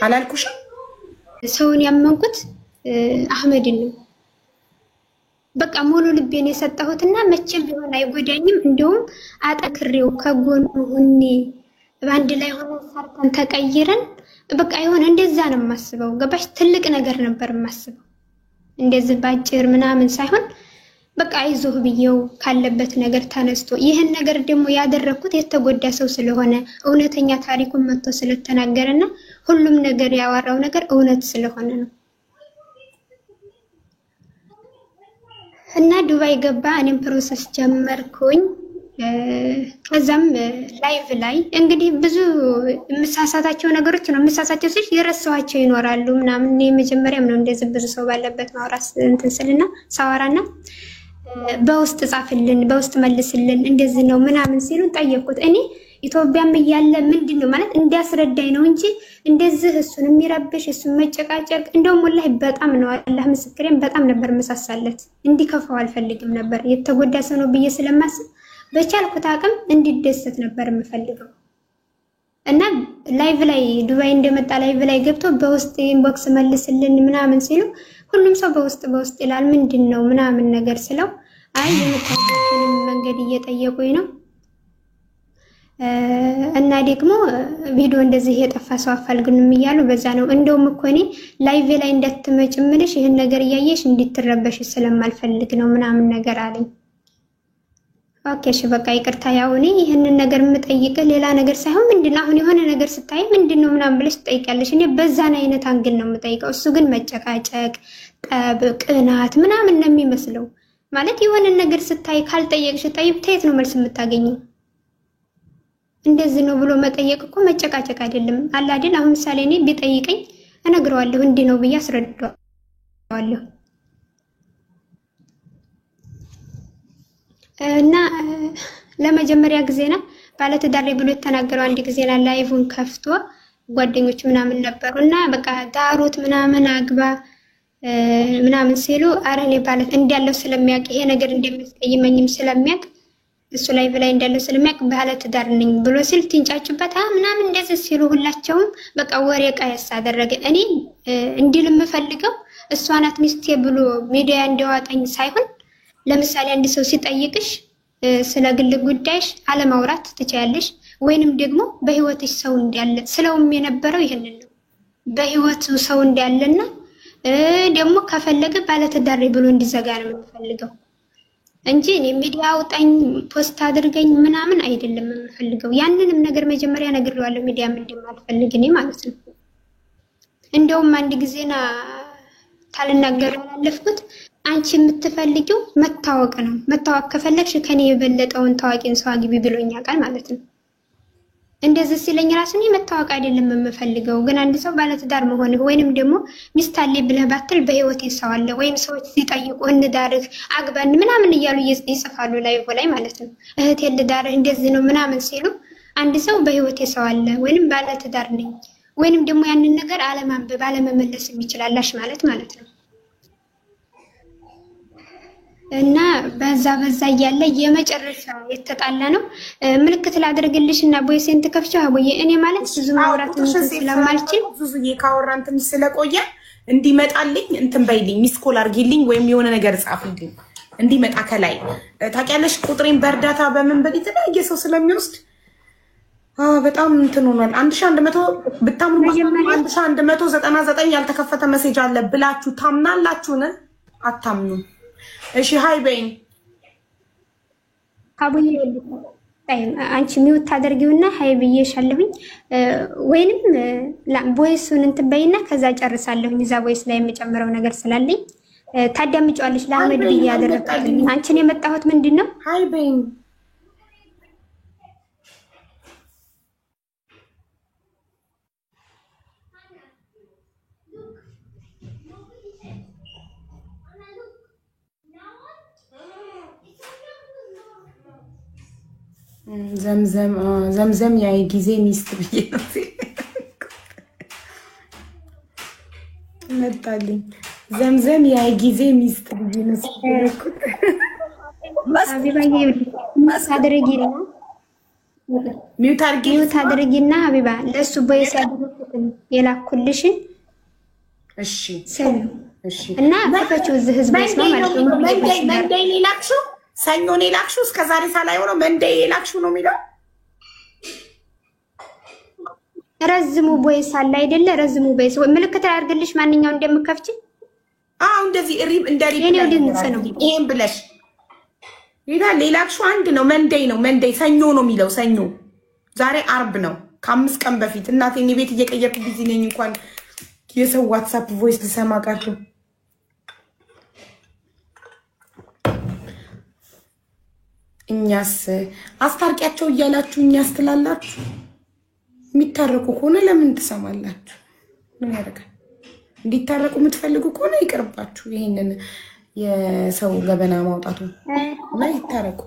አላልኩሽ ሰውን ያመንኩት አህመድን ነው በቃ ሙሉ ልቤን የሰጠሁትና መቼም ቢሆን አይጎዳኝም እንደውም አጠክሬው ከጎኑ ሆኜ ባንድ ላይ ሆኖ ሰርተን ተቀይረን በቃ ይሆን እንደዛ ነው ማስበው ገባሽ ትልቅ ነገር ነበር ማስበው እንደዚህ ባጭር ምናምን ሳይሆን በቃ አይዞህ ብየው ካለበት ነገር ተነስቶ ይሄን ነገር ደግሞ ያደረኩት የተጎዳ ሰው ስለሆነ እውነተኛ ታሪኩን መጥቶ ስለተናገረና ሁሉም ነገር ያወራው ነገር እውነት ስለሆነ ነው እና ዱባይ ገባ እኔም ፕሮሰስ ጀመርኩኝ ከዛም ላይቭ ላይ እንግዲህ ብዙ ምሳሳታቸው ነገሮች ነው ምሳሳታቸው ሲል የረሳዋቸው ይኖራሉ ምናምን የመጀመሪያም ነው እንደዚህ ብዙ ሰው ባለበት ማውራት እንትን ስልና ሳወራና በውስጥ ጻፍልን በውስጥ መልስልን እንደዚህ ነው ምናምን ሲሉ ጠየቁት እኔ ኢትዮጵያም ይያለ ምንድነው ማለት እንዲያስረዳኝ ነው እንጂ እንደዚህ እሱን የሚረብሽ እሱን መጨቃጨቅ እንደውም ወላሂ በጣም ነው አላህ ምስክሬን በጣም ነበር መሳሳለት እንዲከፋው አልፈልግም ነበር የተጎዳ ሰው ነው ብዬ ስለማስብ በቻልኩት አቅም እንዲደሰት ነበር የምፈልገው እና ላይቭ ላይ ዱባይ እንደመጣ ላይቭ ላይ ገብቶ በውስጥ ኢንቦክስ መልስልን ምናምን ሲሉ ሁሉም ሰው በውስጥ ይላል ምንድነው ምናምን ነገር ስለው አይ የምታውቁትን መንገድ እየጠየቁኝ ነው እና ደግሞ ቪዲዮ እንደዚህ የጠፋ ሰው አፋልጉንም ይያሉ በዛ ነው እንደውም እኮ እኔ ላይቭ ላይ እንደተመጭምልሽ ይሄን ነገር ያየሽ እንድትረበሽ ስለማልፈልግ ነው ምናምን ነገር አለኝ ኦኬ እሺ በቃ ይቅርታ ያው እኔ ይሄንን ነገር የምጠይቅ ሌላ ነገር ሳይሆን ምንድነው አሁን የሆነ ነገር ስታይ ምንድነው ምናምን ብለሽ ትጠይቃለሽ እኔ በዛን አይነት አንግል ነው የምጠይቀው እሱ ግን መጨቃጨቅ ቅናት ምናምን ነው የሚመስለው ማለት የሆነ ነገር ስታይ ካልጠየቅሽ ተየት ነው መልስ የምታገኘው እንደዚህ ነው ብሎ መጠየቅ እኮ መጨቃጨቅ አይደለም አላ አይደል አሁን ምሳሌ እኔ ቢጠይቀኝ እነግረዋለሁ እንዴ ነው ብዬ አስረዳዋለሁ እና ለመጀመሪያ ጊዜ ነው ባለትዳር ብሎ የተናገረው አንድ ጊዜ ላይቭን ከፍቶ ጓደኞች ምናምን ነበርና በቃ ዳሩት ምናምን አግባ ምናምን ሲሉ አረኔ ባለት እንዲያለው ስለሚያውቅ ይሄ ነገር እንደሚያስቀይመኝም ስለሚያውቅ እሱ ላይቭ ላይ እንዳለው ስለሚያውቅ ባለትዳር ነኝ ብሎ ሲል ትንጫጭበት ምናምን እንደዚህ ሲሉ ሁላቸውም በቃ ወሬ ቀየስ አደረገ እኔ እንዲል የምፈልገው እሷ ናት ሚስቴ ብሎ ሚዲያ እንዲያወጣኝ ሳይሆን ለምሳሌ አንድ ሰው ሲጠይቅሽ ስለ ግል ጉዳይሽ አለማውራት ትቻለሽ ወይንም ደግሞ በህይወትሽ ሰው እንዳለ ስለውም የነበረው ይሄንን ነው በህይወቱ ሰው እንዳለና ደግሞ ከፈለገ ባለትዳር ብሎ እንዲዘጋ ነው የምፈልገው እንጂ እኔ ሚዲያ አውጣኝ ፖስት አድርገኝ ምናምን አይደለም የምፈልገው ያንንም ነገር መጀመሪያ ነግሬዋለሁ ሚዲያ እንደማልፈልግ እኔ ማለት ነው እንደውም አንድ ጊዜና ታልናገር ያለፍኩት አንቺ የምትፈልጊው መታወቅ ነው መታወቅ ከፈለግሽ ከኔ የበለጠውን ታዋቂን ሰው አግቢ ብሎኛ ቃል ማለት ነው እንደዚህ ሲለኝ ራስን መታወቅ አይደለም የምፈልገው ግን አንድ ሰው ባለትዳር መሆን ወይንም ደግሞ ሚስት አለኝ ብለህ ባትል በህይወት ይሳዋለ ወይም ሰዎች ሲጠይቁ እንዳርህ አግባን ምናምን እያሉ ይጽፋሉ ላይ ማለት ነው እህቴ ልዳርህ እንደዚህ ነው ምናምን ሲሉ አንድ ሰው በህይወት ይሳዋለ ወይንም ባለትዳር ነኝ ወይንም ደግሞ ያንን ነገር አለማንበብ አለመመለስ የሚችላላሽ ማለት ነው። እና በዛ እያለ የመጨረሻ የተጣላ ነው ምልክት ላደርግልሽና ቦይሴን ተከፍቻው አቦዬ እኔ ማለት ብዙ ማውራት ስለማልችል ብዙዬ ካወራን ትንሽ ስለቆየ እንዲመጣልኝ እንትን በይልኝ ሚስኮል አድርጊልኝ ወይም የሆነ ነገር ጻፍልኝ እንዲመጣ ከላይ ታውቂያለሽ ቁጥሬን በእርዳታ በምን የተለያየ ሰው ስለሚወስድ በጣም እንትን ሆኗል 1100 ብታምኑ 1199 ያልተከፈተ ሜሴጅ አለ ብላችሁ ታምናላችሁን አታምኑ እሺ ሃይ በይኝ አቡዬ አንቺ ሚውት ታደርጊውና ሃይ ብዬሻለሁኝ ወይንም ቦይሱን እንትን በይና ከዛ ጨርሳለሁኝ እዛ ቦይስ ላይ የምጨምረው ነገር ስላለኝ ታዳምጪዋለሽ ለአህመድ ብዬ ያደረኩት አንቺን የመጣሁት ምንድነው ሃይ በይኝ ዘምዘም ያይ ጊዜ ሚስት ብዬ ነው መጣልኝ ዘምዘም ያይ ጊዜ ሚስት ብዬ ነው ሀቢባዬ ማሳደረጊና ሚውት አድርጊና ሀቢባ ለሱ ቦይስ ያደረኩትን የላኩልሽን እሺ እሺ እና ከፈችው እዚህ ህዝብ ነው ማለት ነው መንደይ ላክሽው ሰኞኔ ላክሽው እስከ ዛሬ ሳላየው ነው መንደይ ላክሽው ነው የሚለው ረዝሙ ቦይስ አለ አይደለ ረዝሙ ቦይስ ምልክት አድርግልሽ ማንኛው እንደምከፍቺ እንደዚህ ሪብ እንደሪብ ነው ይሄን ብለሽ ይላል ሌላክሽው አንድ ነው መንደይ ሰኞ ነው የሚለው ሰኞ ዛሬ አርብ ነው ከ5 ቀን በፊት እናቴ እኔ ቤት እየቀየርኩ ቢዚ ነኝ እንኳን የሰው ዋትስአፕ ቮይስ ልሰማ ቀርቶ እኛስ አስታርቂያቸው እያላችሁ እኛስ ትላላችሁ የሚታረቁ ከሆነ ለምን ትሰማላችሁ ምን ያደርጋል እንዲታረቁ የምትፈልጉ ከሆነ ይቅርባችሁ ይሄንን የሰው ገበና ማውጣቱ ላይ ይታረቁ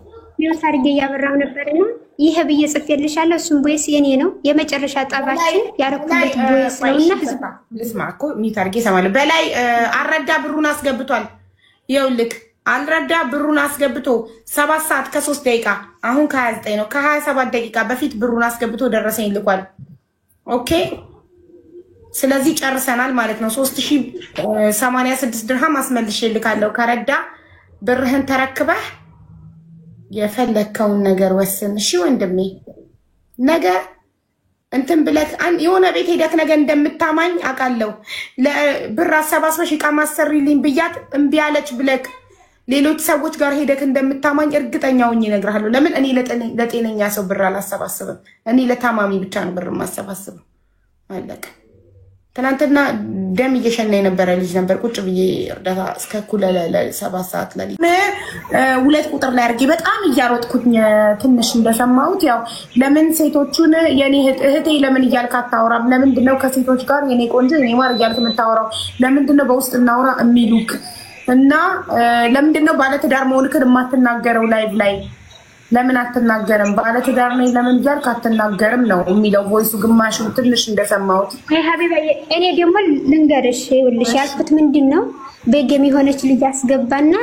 ይወሳርጌ ያበራው ነበርና ይሄ ብዬ ጽፌልሻለሁ እሱም ቦይስ የኔ ነው የመጨረሻ ጣባችን ያረኩበት ቦይስ ነውና ህዝባ ልስማ እኮ ሚታርጌ ሰማለ በላይ አረዳ ብሩን አስገብቷል ይውልክ አልረዳ ብሩን አስገብቶ 7 ሰዓት ከ3 ደቂቃ አሁን ከ29 ነው ከ27 ደቂቃ በፊት ብሩን አስገብቶ ደረሰኝ ልኳል ኦኬ ስለዚህ ጨርሰናል ማለት ነው 3086 ድርሃም አስመልሼ ልካለሁ ከረዳ ብርህን ተረክበህ የፈለከውን ነገር ወስን እሺ ወንድሜ ነገ እንትን ብለክ የሆነ ቤት ሄደክ ነገ እንደምታማኝ አቃለው ለብር አሰባስበሽ እቃ ማሰሪልኝ ብያት እምቢ አለች ብለክ ሌሎች ሰዎች ጋር ሄደክ እንደምታማኝ እርግጠኛው ይነግራለሁ ለምን እኔ ለጤነኛ ሰው ብር አላሰባስብም እኔ ለታማሚ ብቻ ነው ብር ማሰባስበው አለቀ ትናንትና ደም እየሸና የነበረ ልጅ ነበር ቁጭ ብዬ እርዳታ እስከ ኩለ ለ7 ሰዓት ላይ ሁለት ቁጥር ላይ አርጌ በጣም እያሮጥኩኝ ትንሽ እንደሰማሁት ያው ለምን ሴቶቹን የኔ እህቴ ለምን እያልክ አታወራም ለምንድነው ከሴቶች ጋር የኔ ቆንጆ የኔ ማር እያልክ የምታወራው ለምንድነው በውስጥ እናውራ የሚሉክ እና ለምንድነው ባለትዳር መሆንክን የማትናገረው ላይቭ ላይ ለምን አትናገርም ባለትዳር ነኝ ለምን እያልክ አትናገርም ነው የሚለው ቮይሱ ግማሹ ትንሽ እንደሰማሁት ሀቢባዬ እኔ ደግሞ ልንገርሽ ይኸውልሽ ያልኩት ምንድነው በገም የሆነች ልጅ አስገባና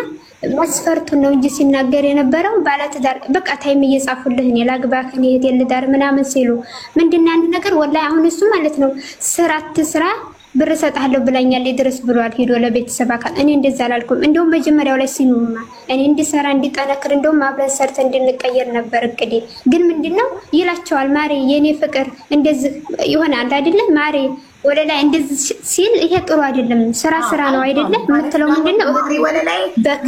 መስፈርቱን ነው እንጂ ሲናገር የነበረው ባለትዳር በቃ ታይም እየጻፉልህ እኔ ላግባክ እኔ የልዳር ምናምን ሲሉ ምንድነው አንድ ነገር ወላሂ አሁን እሱ ማለት ነው ስራ ብር ሰጣለሁ ብላኛል ድረስ ብሏል ሄዶ ለቤተሰብ አካል እኔ እንደዛ አላልኩም እንደውም መጀመሪያው ላይ ሲኑማ እኔ እንዲሰራ እንዲጠነክር እንደውም አብረን ሰርተ እንድንቀየር ነበር እቅዴ ግን ምንድነው ይላቸዋል ማሪ የኔ ፍቅር እንደዚህ ይሆናል አይደለ ማሪ ወለ ላይ እንደዚህ ሲል ይሄ ጥሩ አይደለም ስራ ነው አይደለ የምትለው ምንድነው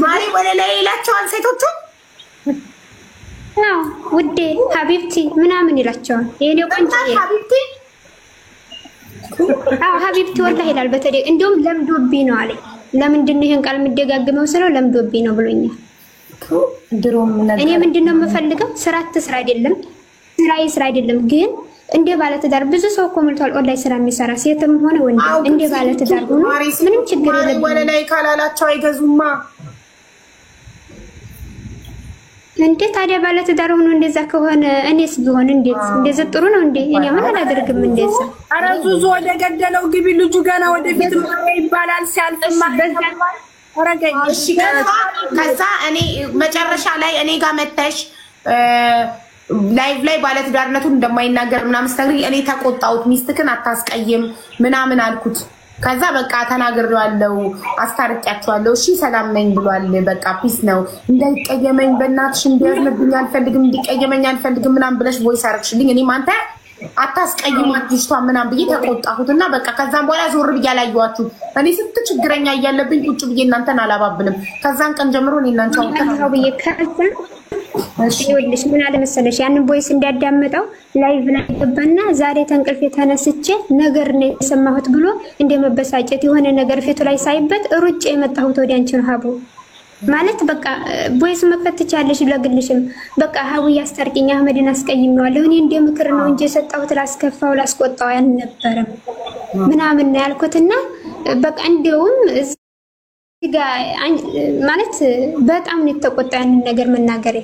ማሪ ወለ ላይ ይላቸዋል ሴቶቹ ውዴ ሀቢብቲ ምናምን ይላቸዋል የኔ ቆንጆ ሀቢብቲ ሀቢብቲ ወላሂ ይላል በተለይ እንደውም ለምዶብኝ ነው አለኝ ለምንድነው ይሄን ቃል የምደጋግመው ስለው ለምዶብኝ ነው ብሎኛል እኔ ምንድነው የምፈልገው ስራ አይደለም ስራ አይደለም ግን እንደ ባለትዳር ብዙ ሰው ኮምልቷል ኦንላይን ስራ የሚሰራ ሴትም ሆነ ወንድ እንደ ባለትዳር ሆኖ ምንም ችግር የለም ወለ ላይ ካላላቸው አይገዙማ እንዴ ታዲያ ባለትዳር ሆኖ እንደዛ ከሆነ እኔስ ቢሆን እንደዛ ጥሩ ነው እንዴ? እኔ ምን አላደርግም እንደዛ። ኧረ ዙዙ ወደ ገደለው ግቢ። ልጁ ገና ወደፊት ይባላል ሲያልፍማ አረጋኝ። እሺ ከዛ እኔ መጨረሻ ላይ እኔ ጋር መተሽ ላይቭ ላይ ባለትዳርነቱን እንደማይናገር ምናምን ስትነግሪ እኔ ተቆጣሁት። ሚስትክን አታስቀይም ምናምን አልኩት። ከዛ በቃ ተናግሬዋለሁ፣ አስታርቂያቸዋለሁ። እሺ ሰላም ነኝ ብሏል። በቃ ፒስ ነው። እንዳይቀየመኝ በእናትሽ እንዲያዝንብኝ አልፈልግም፣ እንዲቀየመኝ አልፈልግም ምናምን ብለሽ ቮይስ አረግሽልኝ። እኔም አንተ አታስቀይማት ልጅቷ ምናምን ብዬ ተቆጣሁትና በቃ ከዛም በኋላ ዞር ብዬ አላየኋችሁም። እኔ ስንት ችግረኛ እያለብኝ ቁጭ ብዬ እናንተን አላባብልም። ከዛን ቀን ጀምሮ እኔ እናንተው ብዬ ይኸውልሽ ምን አለ መሰለሽ ያንን ቮይስ እንዲያዳምጠው ላይቭ ላይ ገባና ዛሬ ተንቅልፍ የተነስቼ ነገር ነው የሰማሁት ብሎ እንደመበሳጨት የሆነ ነገር ፊቱ ላይ ሳይበት ሩጭ የመጣሁት ወዲያ አንቺ ነው ሀቡ ማለት በቃ ቮይስ መክፈት ትቻለሽ ለግልሽም በቃ ሀቡ ያስታርቂኝ አህመድን አስቀይሜዋለሁ እኔ እንደ ምክር ነው እንጂ የሰጣሁት ላስከፋው ላስቆጣው አልነበረም ምናምን ያልኩትና በቃ እንደውም እዚጋ ማለት በጣም ነው የተቆጣ ያንን ነገር መናገሬ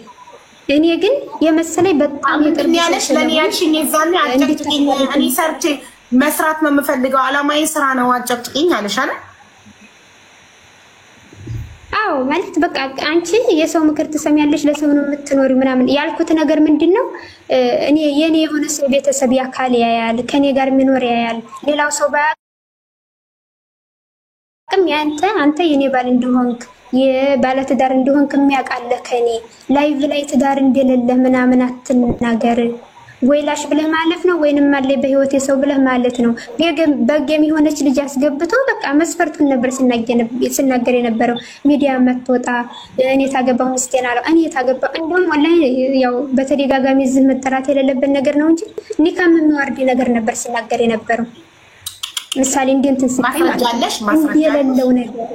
እኔ ግን የመሰለኝ በጣም ይጥርም ያለሽ ለኔ ያልሽኝ የዛኔ አጨቅጭኝ እኔ ሰርቼ መስራት ነው የምፈልገው አላማዬ ስራ ነው አጨቅጭኝ አለሽ አይደል? አዎ ማለት በቃ አንቺ የሰው ምክር ትሰሚያለሽ ለሰው ነው የምትኖሪ ምናምን ያልኩት ነገር ምንድነው እኔ የኔ የሆነ ሰው ቤተሰብ ያካል ያያል ከኔ ጋር የሚኖር ያያል ሌላው ሰው ባያቅም አንተ የኔ ባል እንደሆንክ የባለትዳር እንደሆንክ የሚያውቃለ ከኔ ላይቭ ላይ ትዳር እንደሌለ ምናምን አትናገር ወይላሽ ብለህ ማለት ነው ወይንም ማለ በህይወት የሰው ብለህ ማለት ነው በገም የሆነች ልጅ አስገብቶ በቃ መስፈርቱን ነበር ሲናገር የነበረው ሚዲያ መጥቶጣ እኔ ታገባው ምስቴና አለው እኔ ታገባው እንደውም ወላሂ ያው በተደጋጋሚ ዝም መጠራት የሌለበት ነገር ነው እንጂ ኒካም የሚወርድ ነገር ነበር ሲናገር የነበረው ምሳሌ እንዴት ማስረጃለሽ የሌለው ነገር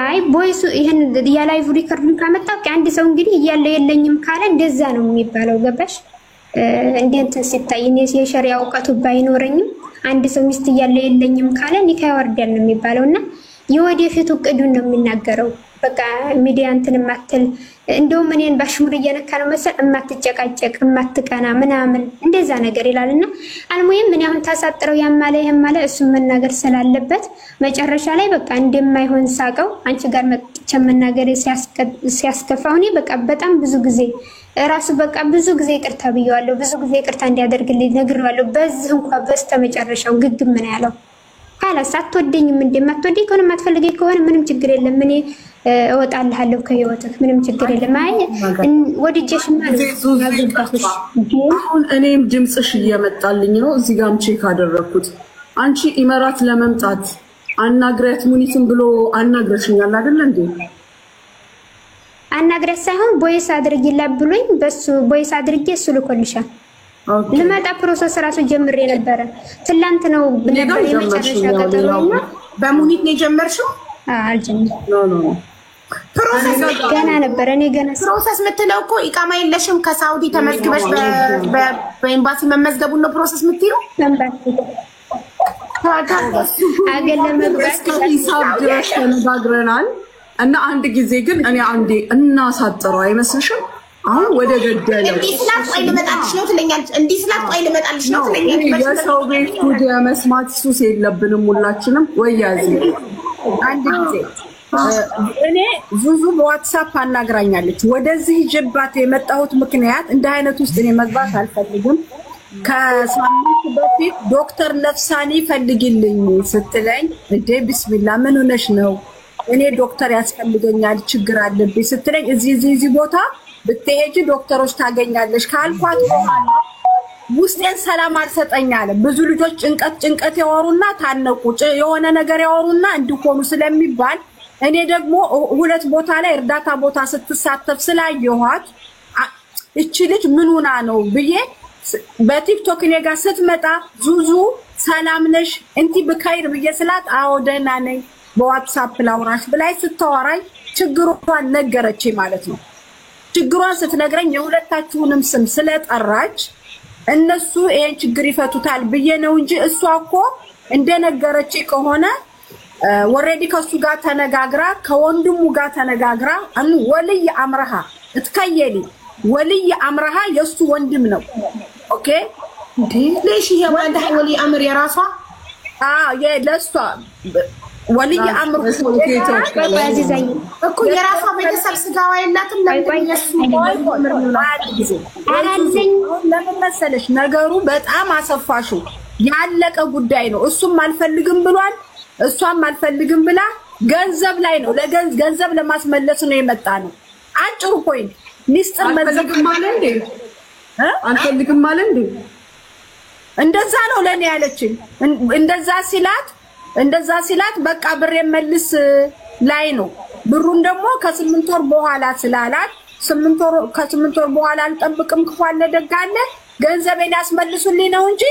አይ ቦይሱ ይሄን የላይቭ ሪከርዱን ካመጣው አንድ ሰው እንግዲህ እያለ የለኝም ካለ እንደዛ ነው የሚባለው ገባሽ እንዴት ሲታይ እኔ የሸሪዓ እውቀቱ ባይኖረኝም አንድ ሰው ሚስት እያለ የለኝም ካለ ኒካ ያወርዳል ነው የሚባለውና የወደፊቱ እቅዱን ነው የሚናገረው በቃ ሚዲያ እንትን ማተል እንደውም እኔን ባሽሙር እየነካ ነው መሰል እማትጨቃጨቅ እማትቀና ምናምን እንደዛ ነገር ይላልና አልሙይም ምን ያሁን ታሳጥረው ያማለ ይሄማለ እሱ መናገር ስላለበት መጨረሻ ላይ በቃ እንደማይሆን ሳቀው አንቺ ጋር መጥቼ መናገር ሲያስከፋው እኔ በቃ በጣም ብዙ ጊዜ ራሱ በቃ ብዙ ጊዜ ይቅርታ ብየዋለሁ ብዙ ጊዜ ይቅርታ እንዲያደርግልኝ ነግሬዋለሁ በዚህ እንኳን በስተመጨረሻው ግግም ምን ያለው ካላስ አትወደኝም እንደማትወደኝ ከሆነ ማትፈልገኝ ከሆነ ምንም ችግር የለም እኔ እወጣልሃለሁ ከህይወትህ ምንም ችግር የለም አይ ወድጄሽ ማለት አሁን እኔም ድምጽሽ እየመጣልኝ ነው እዚህ ጋርም ቼክ አደረኩት አንቺ ኢመራት ለመምጣት አናግረት ሙኒትን ብሎ አናግረሽኛል አይደል እንዴ አናግረት ሳይሆን ቦይስ አድርጊላት ብሎኝ በሱ ቦይስ አድርጌ እሱ ልኮልሻል ለማጣ ፕሮሰስ ራሱ ጀምሬ ነበር ትላንት ነው ነበር የመጨረሻ ቀጠሮና በሙኒት ነው ጀመርሽው አልጀመርኩም ኖ ፕሮሰስ ገና ነበር እኔ ገና ፕሮሰስ ምትለው እኮ ኢቃማ የለሽም ከሳውዲ ተመዝግበሽ በኤምባሲ መመዝገቡን ነው ፕሮሰስ ምትይው ኤምባሲ አገለ መግባት ሂሳብ ድረስ ተነጋግረናል እና አንድ ጊዜ ግን እኔ አንዴ እናሳጥረው አይመስልሽም አሁን ወደ ገደለው እንዲህ ስላት ቆይ ልመጣልሽ ነው ትለኛለች እንዲህ ስላት ቆይ ልመጣልሽ ነው ትለኛለች የሰው ቤት ጉድ መስማት ሱስ የለብንም ሁላችንም ወያዚ አንድ ጊዜ እኔ ዙዙ በዋትስአፕ አናግራኛለች ወደዚህ ጅባት የመጣሁት ምክንያት እንደ አይነት ውስጥ እኔ መግባት አልፈልግም ከሳምንት በፊት ዶክተር ነፍሳኒ ፈልጊልኝ ስትለኝ እንዴ ቢስሚላህ ምን ሆነሽ ነው እኔ ዶክተር ያስፈልገኛል ችግር አለብኝ ስትለኝ እዚህ ቦታ ብትሄጂ ዶክተሮች ታገኛለሽ ካልኳት በኋላ ውስጤን ሰላም አልሰጠኝ አለ ብዙ ልጆች ጭንቀት ያወሩና ታነቁ የሆነ ነገር ያወሩና እንዲሆኑ ስለሚባል እኔ ደግሞ ሁለት ቦታ ላይ እርዳታ ቦታ ስትሳተፍ ስላየኋት እቺ ልጅ ምን ሆና ነው ብዬ በቲክቶክ እኔ ጋር ስትመጣ ዙዙ ሰላም ነሽ እንቲ በካይር ብዬ ስላት አዎ ደህና ነኝ በዋትስአፕ ላውራሽ ብላይ ስታወራኝ ችግሯን ነገረችኝ ማለት ነው ችግሯን ስትነግረኝ የሁለታችሁንም ስም ስለጠራች እነሱ ይሄን ችግር ይፈቱታል ብዬ ነው እንጂ እሷ እኮ እንደነገረች ከሆነ ኦሬዲ ከሱ ጋር ተነጋግራ ከወንድሙ ጋር ተነጋግራ ወልይ አምረሃ እትከየሊ ወልይ አምራሃ የሱ ወንድም ነው። ኦኬ እንዴ ለሽ የወንድ ወልይ አምር የራሷ ለሷ ወልይ አምር እኮ የራሷ ቤተሰብ ስጋዋ የላትም። ለምን መሰለሽ ነገሩ በጣም አሰፋሹ። ያለቀ ጉዳይ ነው። እሱም አልፈልግም ብሏል፣ እሷም አልፈልግም ብላ ገንዘብ ላይ ነው ገንዘብ ለማስመለስ ነው የመጣ ነው። አጭሩ ፖይንት ሚስጥር አልፈልግም ማለት እንዴ አልፈልግም ማለት እንዴ እንደዛ ነው ለኔ ያለችኝ። እንደዛ ሲላት በቃ ብር መልስ ላይ ነው። ብሩን ደግሞ ከ8 ወር በኋላ ስላላት ከ8 ወር በኋላ አልጠብቅም ክፋለ ደጋለ ገንዘቤን ያስመልሱልኝ ነው እንጂ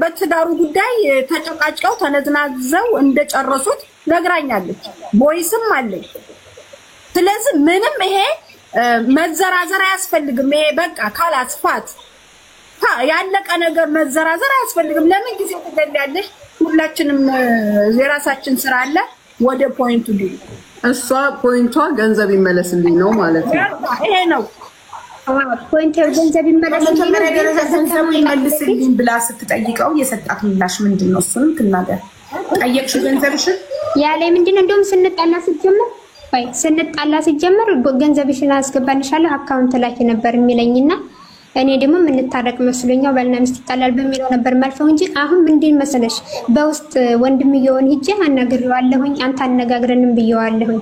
በትዳሩ ጉዳይ ተጨቃጭቀው ተነዝናዘው እንደጨረሱት ነግራኛለች። ቦይስም አለኝ። ስለዚህ ምንም ይሄ መዘራዘር አያስፈልግም። ይሄ በቃ ካላስፋት ያለቀ ነገር መዘራዘር አያስፈልግም። ለምን ጊዜ ትገኛለሽ? ሁላችንም የራሳችን ስራ አለ። ወደ ፖይንቱ ዲ እሷ ፖይንቷ ገንዘብ ይመለስልኝ ነው ማለት ነው። ይሄ ነው ፖይንቱ ገንዘብ ይመለስልኝ ነው። ገንዘብ ይመልስልኝ ብላ ስትጠይቀው የሰጣት ምላሽ ምንድነው? እሱንም ትናገር። ጠየቅሽ ገንዘብሽን ያለ ምንድነው? እንደውም ስንጣላ ሲጀመር ገንዘብሽን አስገባልሻለሁ አካውንት ላኪ ነበር የሚለኝና እኔ ደግሞ የምንታረቅ መስሎኛው ባልና ሚስት ይጣላል በሚለው ነበር ማልፈው እንጂ አሁን ምንድን መሰለሽ በውስጥ ወንድምየውን ሂጄ አናግሬዋለሁኝ። አንተ አነጋግረንም ብየዋለሁኝ።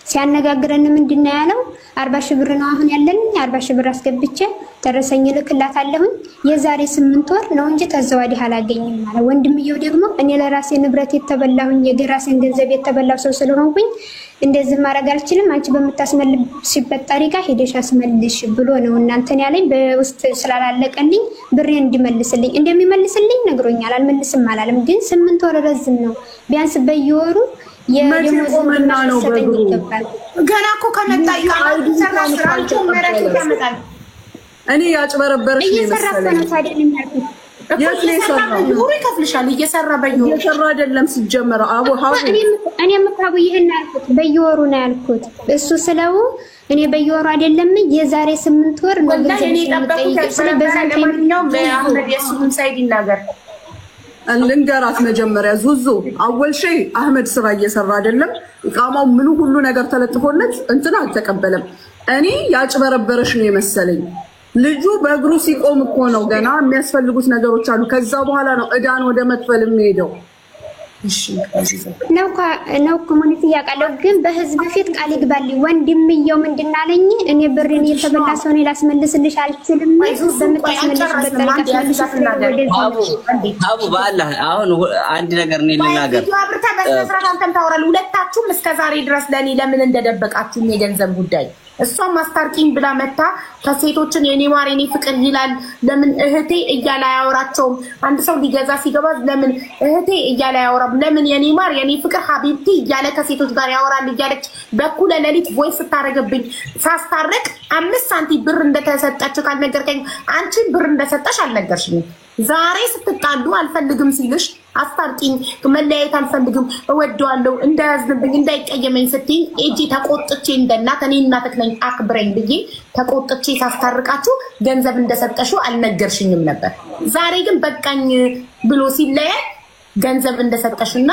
ሲያነጋግረን ምንድነው ያለው? 40 ሺህ ብር ነው አሁን ያለን። 40 ሺህ ብር አስገብቼ ደረሰኝ ልክላታለሁኝ። የዛሬ 8 ወር ነው እንጂ ተዘዋዲህ አላገኝም ማለት። ወንድምየው ደግሞ እኔ ለራሴ ንብረት የተበላሁኝ የራሴን ገንዘብ የተበላው ሰው ስለሆንኩኝ እንደዚህ ማድረግ አልችልም። አንቺ በመታስመልሽበት ታሪካ ሄደሽ አስመልሽ ብሎ ነው እናንተን ያለኝ። በውስጥ ስላላለቀልኝ ብሬን እንዲመልስልኝ እንደሚመልስልኝ ነግሮኛል። አልመልስም አላለም። ግን 8 ወር ረዝም ነው። ቢያንስ በየወሩ የመጀመሪያ ነው በግሩ ገና እኮ ከመጣ ይሰራል ስራንቹ መረጥ ያመጣል። እኔ ያጭበረበረሽ ነው መሰለኝ። ይሁሪ ከፍልሻል እየሰራ እየሰራ አይደለም ሲጀመር አቡ ሀው እኔ መካቡ ይሄን አልኩት። በየወሩ ነው ያልኩት። እሱ ስለው እኔ በየወሩ አይደለም የዛሬ 8 ወር ነው ገንዘብ የሚጠይቅ። ስለዚህ ለማንኛውም በአህመድ የሱም ሳይድ ይናገር ልንገራት መጀመሪያ ዙዙ አወልሽ አህመድ ስራ እየሰራ አይደለም። ኢቃማው ምኑ ሁሉ ነገር ተለጥፎለት እንትን አልተቀበለም። እኔ ያጭበረበረሽ ነው የመሰለኝ። ልጁ በእግሩ ሲቆም እኮ ነው ገና የሚያስፈልጉት ነገሮች አሉ። ከዛ በኋላ ነው እዳን ወደ መክፈል የሚሄደው። እሺ ነው ኮሙኒቲ ያቃለው። ግን በህዝብ ፊት ቃል ይግባልኝ። ወንድምየው ምንድን አለኝ? እኔ ብሬን የተበላ ሰው ነው ላስመልስልሽ አልችልም። በመታስመልሽበት ጠርቀሽ አቡ በአላህ አሁን አንድ ነገር ነው ልናገር። አብርታ በስነስርዓት አንተም ታወራለህ። ሁለታችሁም እስከዛሬ ድረስ ለኔ ለምን እንደደበቃችሁ የገንዘብ ጉዳይ እሷም ማስታርቂኝ ብላ መታ ከሴቶችን የኔ ማር የኔ ፍቅር ይላል። ለምን እህቴ እያለ አያወራቸውም? አንድ ሰው ሊገዛ ሲገባ ለምን እህቴ እያለ አያወራም? ለምን የኔ ማር የኔ ፍቅር ሀቢብቲ እያለ ከሴቶች ጋር ያወራል እያለች በኩለ ሌሊት ቮይስ ስታረገብኝ ሳስታረቅ 5 ሳንቲም ብር እንደተሰጠች ካልነገርከኝ አንቺን ብር እንደሰጠሽ አልነገርሽኝም። ዛሬ ስትጣሉ አልፈልግም ሲልሽ አስታርቂኝ መለያየት አልፈልግም እወደዋለሁ እንዳያዝንብኝ እንዳይቀየመኝ ስትይ እጂ ተቆጥቼ እንደናት እኔ እናትህ ነኝ አክብረኝ ብዬ ተቆጥቼ ሳስታርቃችሁ ገንዘብ እንደሰጠሽው አልነገርሽኝም ነበር። ዛሬ ግን በቃኝ ብሎ ሲለያይ ገንዘብ እንደሰጠሽና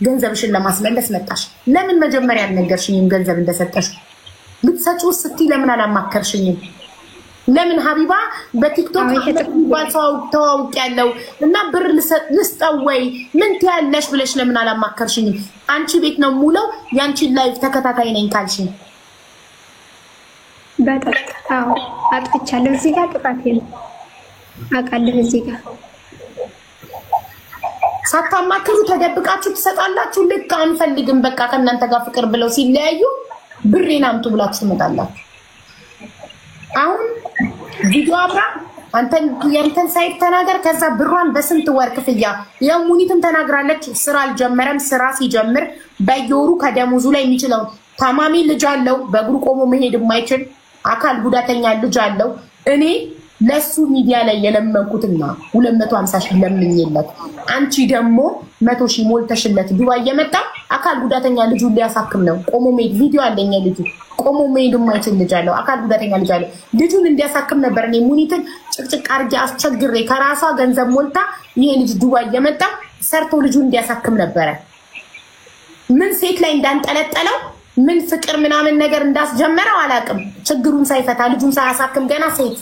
ገንዘብሽን ለማስመለስ መጣሽ። ለምን መጀመሪያ አልነገርሽኝም? ገንዘብ እንደሰጠሽ ልትሰጪው ስትይ ለምን አላማከርሽኝም? ለምን ሀቢባ በቲክቶክ ተዋውቅ ያለው እና ብር ልስጠው ወይ ምን ትያለሽ ብለሽ ለምን አላማከርሽኝም? አንቺ ቤት ነው ሙለው ያንቺ ላይፍ ተከታታይ ነኝ ካልሽኝ በጣም አጥፍቻለሁ። እዚህ ጋር ጥፋት የለም አውቃለሁ። እዚህ ጋር ሳታማክሩ ተደብቃችሁ ትሰጣላችሁ። ልክ አንፈልግም በቃ ከእናንተ ጋር ፍቅር ብለው ሲለያዩ ብሬን አምጡ ብላችሁ ትመጣላችሁ። አሁን ቪዲዮ አብራ አንተን ሳይድ ተናገር። ከዛ ብሯን በስንት ወር ክፍያ የሙኒትም ተናግራለች። ስራ አልጀመረም። ስራ ሲጀምር በየወሩ ከደሞዙ ላይ የሚችለው ታማሚ ልጅ አለው፣ በእግሩ ቆሞ መሄድ የማይችል አካል ጉዳተኛ ልጅ አለው። እኔ ለሱ ሚዲያ ላይ የለመንኩትና 250 ሺህ ለምኝለት አንቺ ደግሞ 100 ሺህ ሞልተሽለት ዱባይ የመጣ አካል ጉዳተኛ ልጁን ሊያሳክም ነው። ቆሞ መሄድ ቪዲዮ አለኝ ልጁ ቆሞ መሄድ የማይችል ልጅ አለው። አካል ጉዳተኛ ልጅ አለው። ልጁን እንዲያሳክም ነበር እኔ ሙኒትን ጭቅጭቅ አድርጌ አስቸግሬ ከራሷ ገንዘብ ሞልታ ይሄ ልጅ ዱባይ የመጣ ሰርቶ ልጁን እንዲያሳክም ነበረ። ምን ሴት ላይ እንዳንጠለጠለው ምን ፍቅር ምናምን ነገር እንዳስጀመረው አላውቅም። ችግሩን ሳይፈታ ልጁን ሳያሳክም ገና ሴት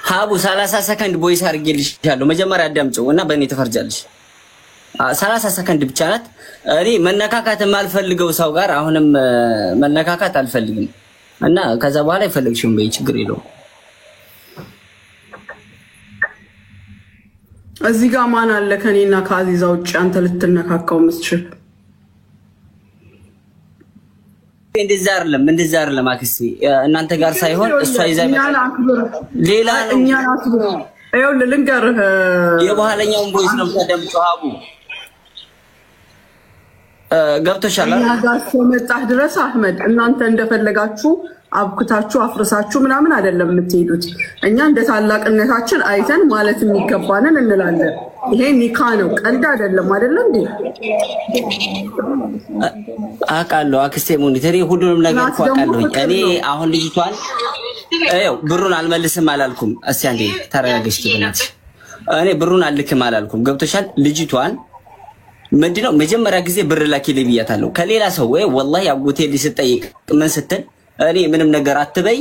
ሀቡ 30 ሰከንድ ቦይስ አድርጌልሻለሁ። መጀመሪያ አዳምጪው እና በእኔ ተፈርጃለሽ። 30 ሰከንድ ብቻ ናት። እኔ መነካካት የማልፈልገው ሰው ጋር አሁንም መነካካት አልፈልግም እና ከዛ በኋላ ይፈልግሽም በይ ችግር የለውም። እዚህ ጋር ማን አለ ከኔና ከአዚዛ ውጭ አንተ ልትነካካው መስችል? እንደዛ አይደለም አክስቴ እናንተ ጋር ሳይሆን እሷ ይዛይ ሌላ እኛ አትብሩ። ይኸውልህ ልንገርህ የበኋለኛውን ቦይስ ነው ተደምጦ ሀቡ ገብቶሻል ጋር መጣህ ድረስ አህመድ እናንተ እንደፈለጋችሁ አብኩታችሁ አፍርሳችሁ ምናምን አይደለም የምትሄዱት። እኛ እንደ ታላቅነታችን አይተን ማለት የሚገባንን እንላለን። ይሄ ኒካ ነው፣ ቀልድ አይደለም አይደለም እንዴ? አውቃለሁ አክስቴ ሞኒተሪ ሁሉንም ነገር አውቃለሁ። እኔ አሁን ልጅቷን ብሩን አልመልስም አላልኩም። እስቲ አንዴ ተረጋግሽ ትበናትሽ። እኔ ብሩን አልልክም አላልኩም። ገብቶሻል? ልጅቷን ምንድነው መጀመሪያ ጊዜ ብር ላኪልኝ ብያታለሁ። ከሌላ ሰው ወይ ወላሂ አጎቴ ሊስጠይቅ ምን ስትል እኔ ምንም ነገር አትበይ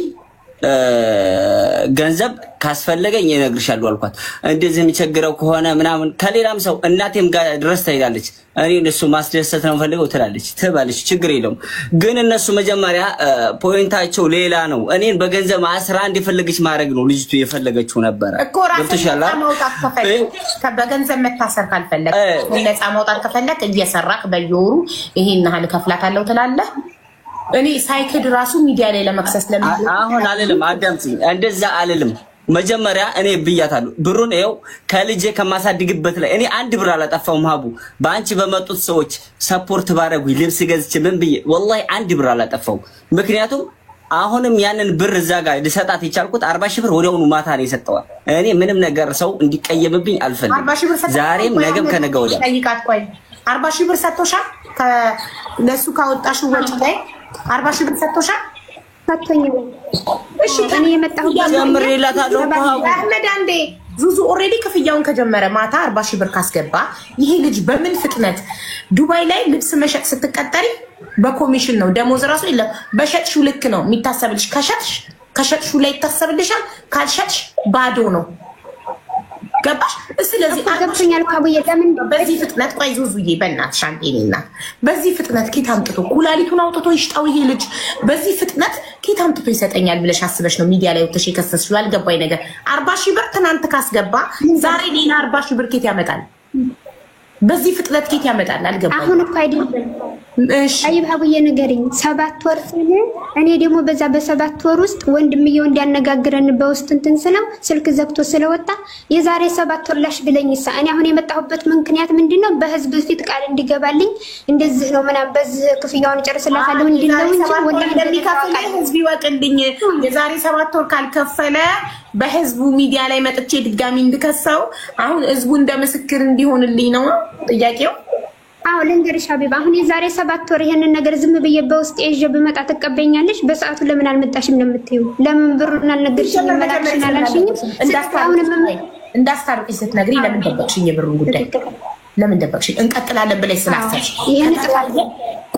ገንዘብ ካስፈለገኝ እነግርሻለሁ አልኳት። እንደዚህ የሚቸግረው ከሆነ ምናምን ከሌላም ሰው እናቴም ጋር ድረስ ትሄዳለች። እኔ እነሱ ማስደሰት ነው ፈልገው ትላለች ትባለች። ችግር የለውም ግን እነሱ መጀመሪያ ፖይንታቸው ሌላ ነው። እኔን በገንዘብ አስራ እንዲፈልግሽ ማድረግ ነው ልጅቱ የፈለገችው ነበር እኮ ራስህ ማውጣት ከፈለክ በገንዘብ መታሰር ካልፈለክ ነፃ ማውጣት ከፈለክ እየሰራክ በየወሩ ይሄን ያህል ከፍላታለሁ ትላለህ። እኔ ሳይክድ ራሱ ሚዲያ ላይ ለመክሰስ ለምን አሁን አልልም። አዳምጪኝ እንደዛ አልልም። መጀመሪያ እኔ ብያታለሁ ብሩን ይኸው ከልጄ ከማሳድግበት ላይ እኔ አንድ ብር አላጠፋውም። ሀቡ በአንቺ በመጡት ሰዎች ሰፖርት ባረጉኝ ልብስ ገዝቼ ምን ብዬ ወላሂ አንድ ብር አላጠፋው። ምክንያቱም አሁንም ያንን ብር እዛ ጋር ልሰጣት የቻልኩት 40 ሺህ ብር ወዲያውኑ ማታ ነው የሰጠዋል። እኔ ምንም ነገር ሰው እንዲቀየምብኝ አልፈልግም። ዛሬም ነገም ከነገ ወዲያ ጠይቃት። ቆይ 40 ሺህ ብር ሰጥቶሻል? ለሱ ካወጣሽው ወጪ ላይ 40 ሺህ ብር ሰጥቶሻል? ሰጥቶኛል። እሺ እኔ የመጣሁት ጀምሬላታለሁ። አህመድ አንዴ ዙዙ ኦሬዲ ክፍያውን ከጀመረ ማታ 40 ሺህ ብር ካስገባ ይሄ ልጅ በምን ፍጥነት ዱባይ ላይ ልብስ መሸጥ ስትቀጠሪ በኮሚሽን ነው ደሞዝ ራሱ የለም። በሸጥሽው ልክ ነው የሚታሰብልሽ። ከሸጥሽው ላይ ይታሰብልሻል። ካልሸጥሽ ባዶ ነው። ገባሽ? ስለዚህ ገብቶኛል። ካቡዬ ለምን በዚህ ፍጥነት ቆይ ዙዙዬ በእናትሽ አንዴና በዚህ ፍጥነት ኬት አምጥቶ ኩላሊቱን አውጥቶ ይሽጣው ይሄ ልጅ በዚህ ፍጥነት ኬት አምጥቶ ይሰጠኛል ብለሽ አስበሽ ነው ሚዲያ ላይ ወጥተሽ የከሰስሽው? ያልገባኝ ነገር 40 ሺህ ብር ትናንት ካስገባ ዛሬ ሌላ 40 ሺህ ብር ኬት ያመጣል? በዚህ ፍጥነት ኬት ያመጣል? አልገባኝ። አሁን እኮ አይደለም። እሺ አይብ ሀቡዬ ንገሪኝ። 7 ወር ሲል እኔ ደግሞ በዛ በ7 ወር ውስጥ ወንድምየው እንዲያነጋግረን በውስጥ እንትን ስለው ስልክ ዘግቶ ስለወጣ የዛሬ 7 ወር ላሽ ብለኝሳ እኔ አሁን የመጣሁበት ምክንያት ምንድነው? በህዝብ ፊት ቃል እንዲገባልኝ እንደዚህ ነው ምናምን በዚህ ክፍያውን ጨርስላታለሁ እንዲለው እንጂ ወንድም እንደሚከፍል ህዝብ ይወቅልኝ። የዛሬ 7 ወር ካልከፈለ በህዝቡ ሚዲያ ላይ መጥቼ ድጋሚ እንድከሰው አሁን ህዝቡ እንደ ምስክር እንዲሆንልኝ ነው ጥያቄው። አዎ ልንገርሽ ሀቢባ አሁን የዛሬ 7 ወር ይሄንን ነገር ዝም ብዬ በውስጥ ይዤ ብመጣ ትቀበኛለሽ? በሰዓቱ ለምን አልመጣሽም ነው የምትይው? ለምን ብሩን አልነገርሽኝ? መላክሽን አላልሽኝም? እንዳስታርቅሽ ስትነግሪ ለምን ደበቅሽኝ? የብሩን ጉዳይ ለምን ደበቅሽኝ? እንቀጥላለን ብለሽ ስላሰብሽ ይሄን ጥፋት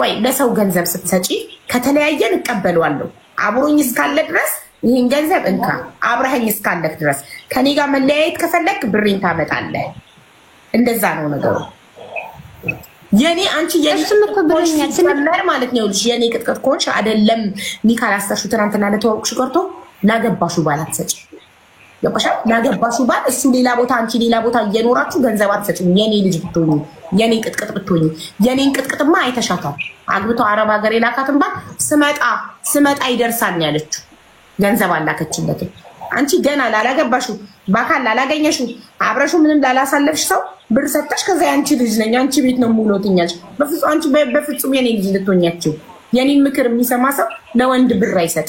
ቆይ ለሰው ገንዘብ ስትሰጪ ከተለያየን እቀበለዋለሁ አብሮኝ እስካለ ድረስ ይሄን ገንዘብ እንካ አብረኸኝ እስካለክ ድረስ ከኔ ጋር መለያየት ከፈለክ ብሬን ታመጣለህ። እንደዛ ነው ነገሩ። የኔ አንቺ የኔ ማለት ነው ልጅ የኔ ቅጥቅጥ ኮንሽ አይደለም ኒካ ላስተሹ ትናንትና ለተዋወቅሽ ቀርቶ ላገባሹ ባል አትሰጪ። ገባሽ? ላገባሹ ባል እሱ ሌላ ቦታ አንቺ ሌላ ቦታ እየኖራችሁ ገንዘብ አትሰጪም። የኔ ልጅ ብትሆኚ የኔ ቅጥቅጥ ብትሆኚ የኔን ቅጥቅጥማ አይተሻታል። አግብቶ አረብ ሀገር የላካትን ባል ስመጣ ይደርሳል ያለችው ገንዘብ አላከችለት። አንቺ ገና ላላገባሹ ባካል ላላገኘሹ አብረሹ ምንም ላላሳለፍሽ ሰው ብር ሰጠሽ። ከዛ አንቺ ልጅ ነኝ አንቺ ቤት ነው ሙሉትኛል። በፍጹም አንቺ በፍጹም የኔ ልጅ ልትሆኛችሁ። የኔን ምክር የሚሰማ ሰው ለወንድ ብር አይሰጥ።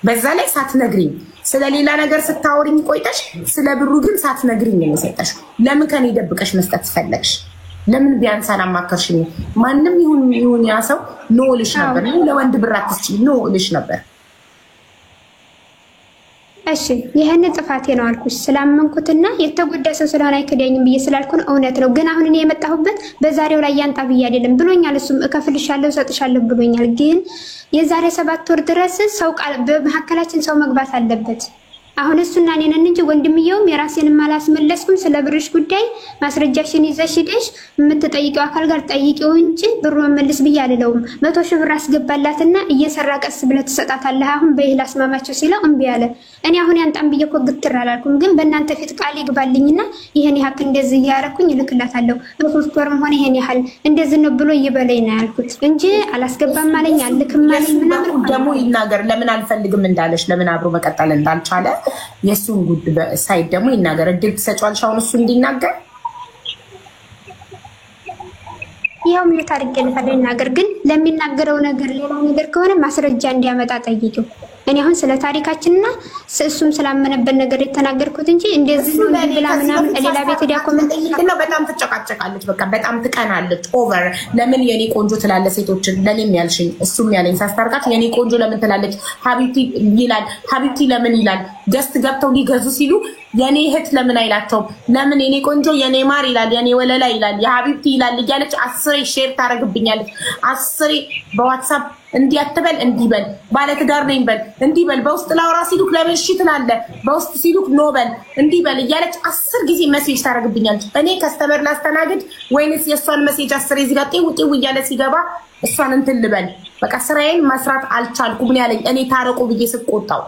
በዛ ላይ ሳትነግሪኝ ስለሌላ ነገር ስታወሪኝ ቆይተሽ ስለ ብሩ ግን ሳትነግሪኝ ነው የሰጠሽ። ለምን ከኔ ደብቀሽ መስጠት ፈለግሽ? ለምን ቢያንስ አላማከርሽኝ? ማንም ይሁን ያ ሰው ኖ ልሽ ነበር። ለወንድ ብር አትስጪ ኖ ልሽ ነበር። እሺ ይሄን ጥፋቴ ነው አልኩሽ ስላመንኩትና የተጎዳ ሰው ስለሆነ አይከዳኝም ብዬ ስላልኩ ነው። እውነት ነው። ግን አሁን እኔ የመጣሁበት በዛሬው ላይ ያንጣ ብዬ አይደለም ብሎኛል። እሱም እከፍልሻለሁ ሰጥሻለሁ ብሎኛል። ግን የዛሬ 7 ወር ድረስ ሰው ቃል በመሐከላችን ሰው መግባት አለበት። አሁን እሱና እኔ ነን እንጂ ወንድምየውም የራሴንም አላስመለስኩም። ስለ ብርሽ ጉዳይ ማስረጃሽን ይዘሽ ሄደሽ የምትጠይቂው አካል ጋር ጠይቂው እንጂ ብሩ መመለስ ብዬ አልለውም። 100 ሺህ ብር አስገባላትና እየሰራ ቀስ ብለህ ትሰጣታለህ አሁን በይል አስማማቸው ሲለው እምቢ አለ። እኔ አሁን ያንጣም ብዬ እኮ ግትር አላልኩም። ግን በእናንተ ፊት ቃል ይግባልኝና ይሄን ያህል እንደዚህ ያረኩኝ እልክላታለሁ በ3 ወርም ሆነ ይሄን ያህል እንደዚህ ነው ብሎ ይበለኝ ነው ያልኩት እንጂ አላስገባም አለኝ አልክም አለኝ ምናምን ደግሞ ይናገር። ለምን አልፈልግም እንዳለሽ ለምን አብሮ መቀጠል እንዳልቻለ የሱን ጉድ በሳይድ ደግሞ ይናገር። እድል ትሰጫለሽ አሁን እሱ እንዲናገር። ያው ምን ታርገለታል ይናገር። ግን ለሚናገረው ነገር ሌላ ነገር ከሆነ ማስረጃ እንዲያመጣ ጠይቂው። እኔ አሁን ስለ ታሪካችንና እሱም ስላመነበት ነገር የተናገርኩት እንጂ እንደዚህ ነው ብላ ምናምን ሌላ ቤት ሄዳ ኮሜንት ነው። በጣም ትጨቃጨቃለች። በቃ በጣም ትቀናለች። ኦቨር ለምን የኔ ቆንጆ ትላለ ሴቶችን ለኔም ያልሽኝ እሱም ያለኝ ሳስታርቃት የኔ ቆንጆ ለምን ትላለች? ሀቢብቲ ይላል። ሀቢብቲ ለምን ይላል? ገስት ገብተው ሊገዙ ሲሉ የኔ እህት ለምን አይላቸውም? ለምን የኔ ቆንጆ የኔ ማር ይላል፣ የኔ ወለላ ይላል፣ የሀቢብቲ ይላል እያለች 10 ሼር ታረግብኛለች። 10 በዋትስአፕ እንዲያትበል እንዲበል ባለትዳር ነኝ በል እንዲበል በውስጥ ላውራ ሲሉክ ለምን እሺ ትላለህ? በውስጥ ሲሉክ ኖ በል እንዲበል እያለች 10 ጊዜ ሜሴጅ ታረግብኛለች። እኔ ከስተመር ላስተናግድ ወይንስ የሷን ሜሴጅ 10 እዚህ ጋር ጤው እያለ ሲገባ እሷን እንትን ልበል? በቃ ስራዬን መስራት አልቻልኩም ነው ያለኝ። እኔ ታረቁ ብዬ ስቆጣው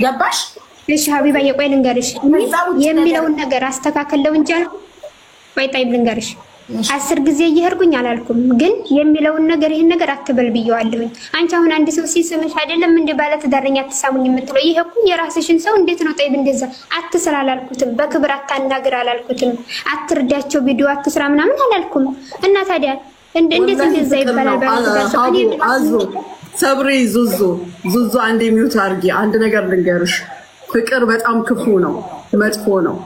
ገባሽ? እሺ ሀቢባ የቆይ ልንገርሽ የሚለውን ነገር አስተካከለው እንጂ ቆይ ጣይብ ልንገርሽ 10 ጊዜ እየሄድኩኝ አላልኩም። ግን የሚለውን ነገር ይሄን ነገር አትበል ብየዋለሁኝ። አንቺ አሁን አንድ ሰው ሲስምሽ አይደለም እንደ ባለ ትዳርኛ አትሳሙኝ የምትለው ይሄ እኮ የራስሽን ሰው እንዴት ነው ጣይብ እንደዛ አትስራ አላልኩትም። በክብር አታናግር አላልኩትም። አትርዳቸው ቪዲዮ አትስራ ምናምን አላልኩም። እና ታዲያ እንዴት እንደዛ ይባላል? አዙ ሰብሪ ዙዙ አንዴ ሚውት አድርጊ። አንድ ነገር ልንገርሽ፣ ፍቅር በጣም ክፉ ነው፣ መጥፎ ነው።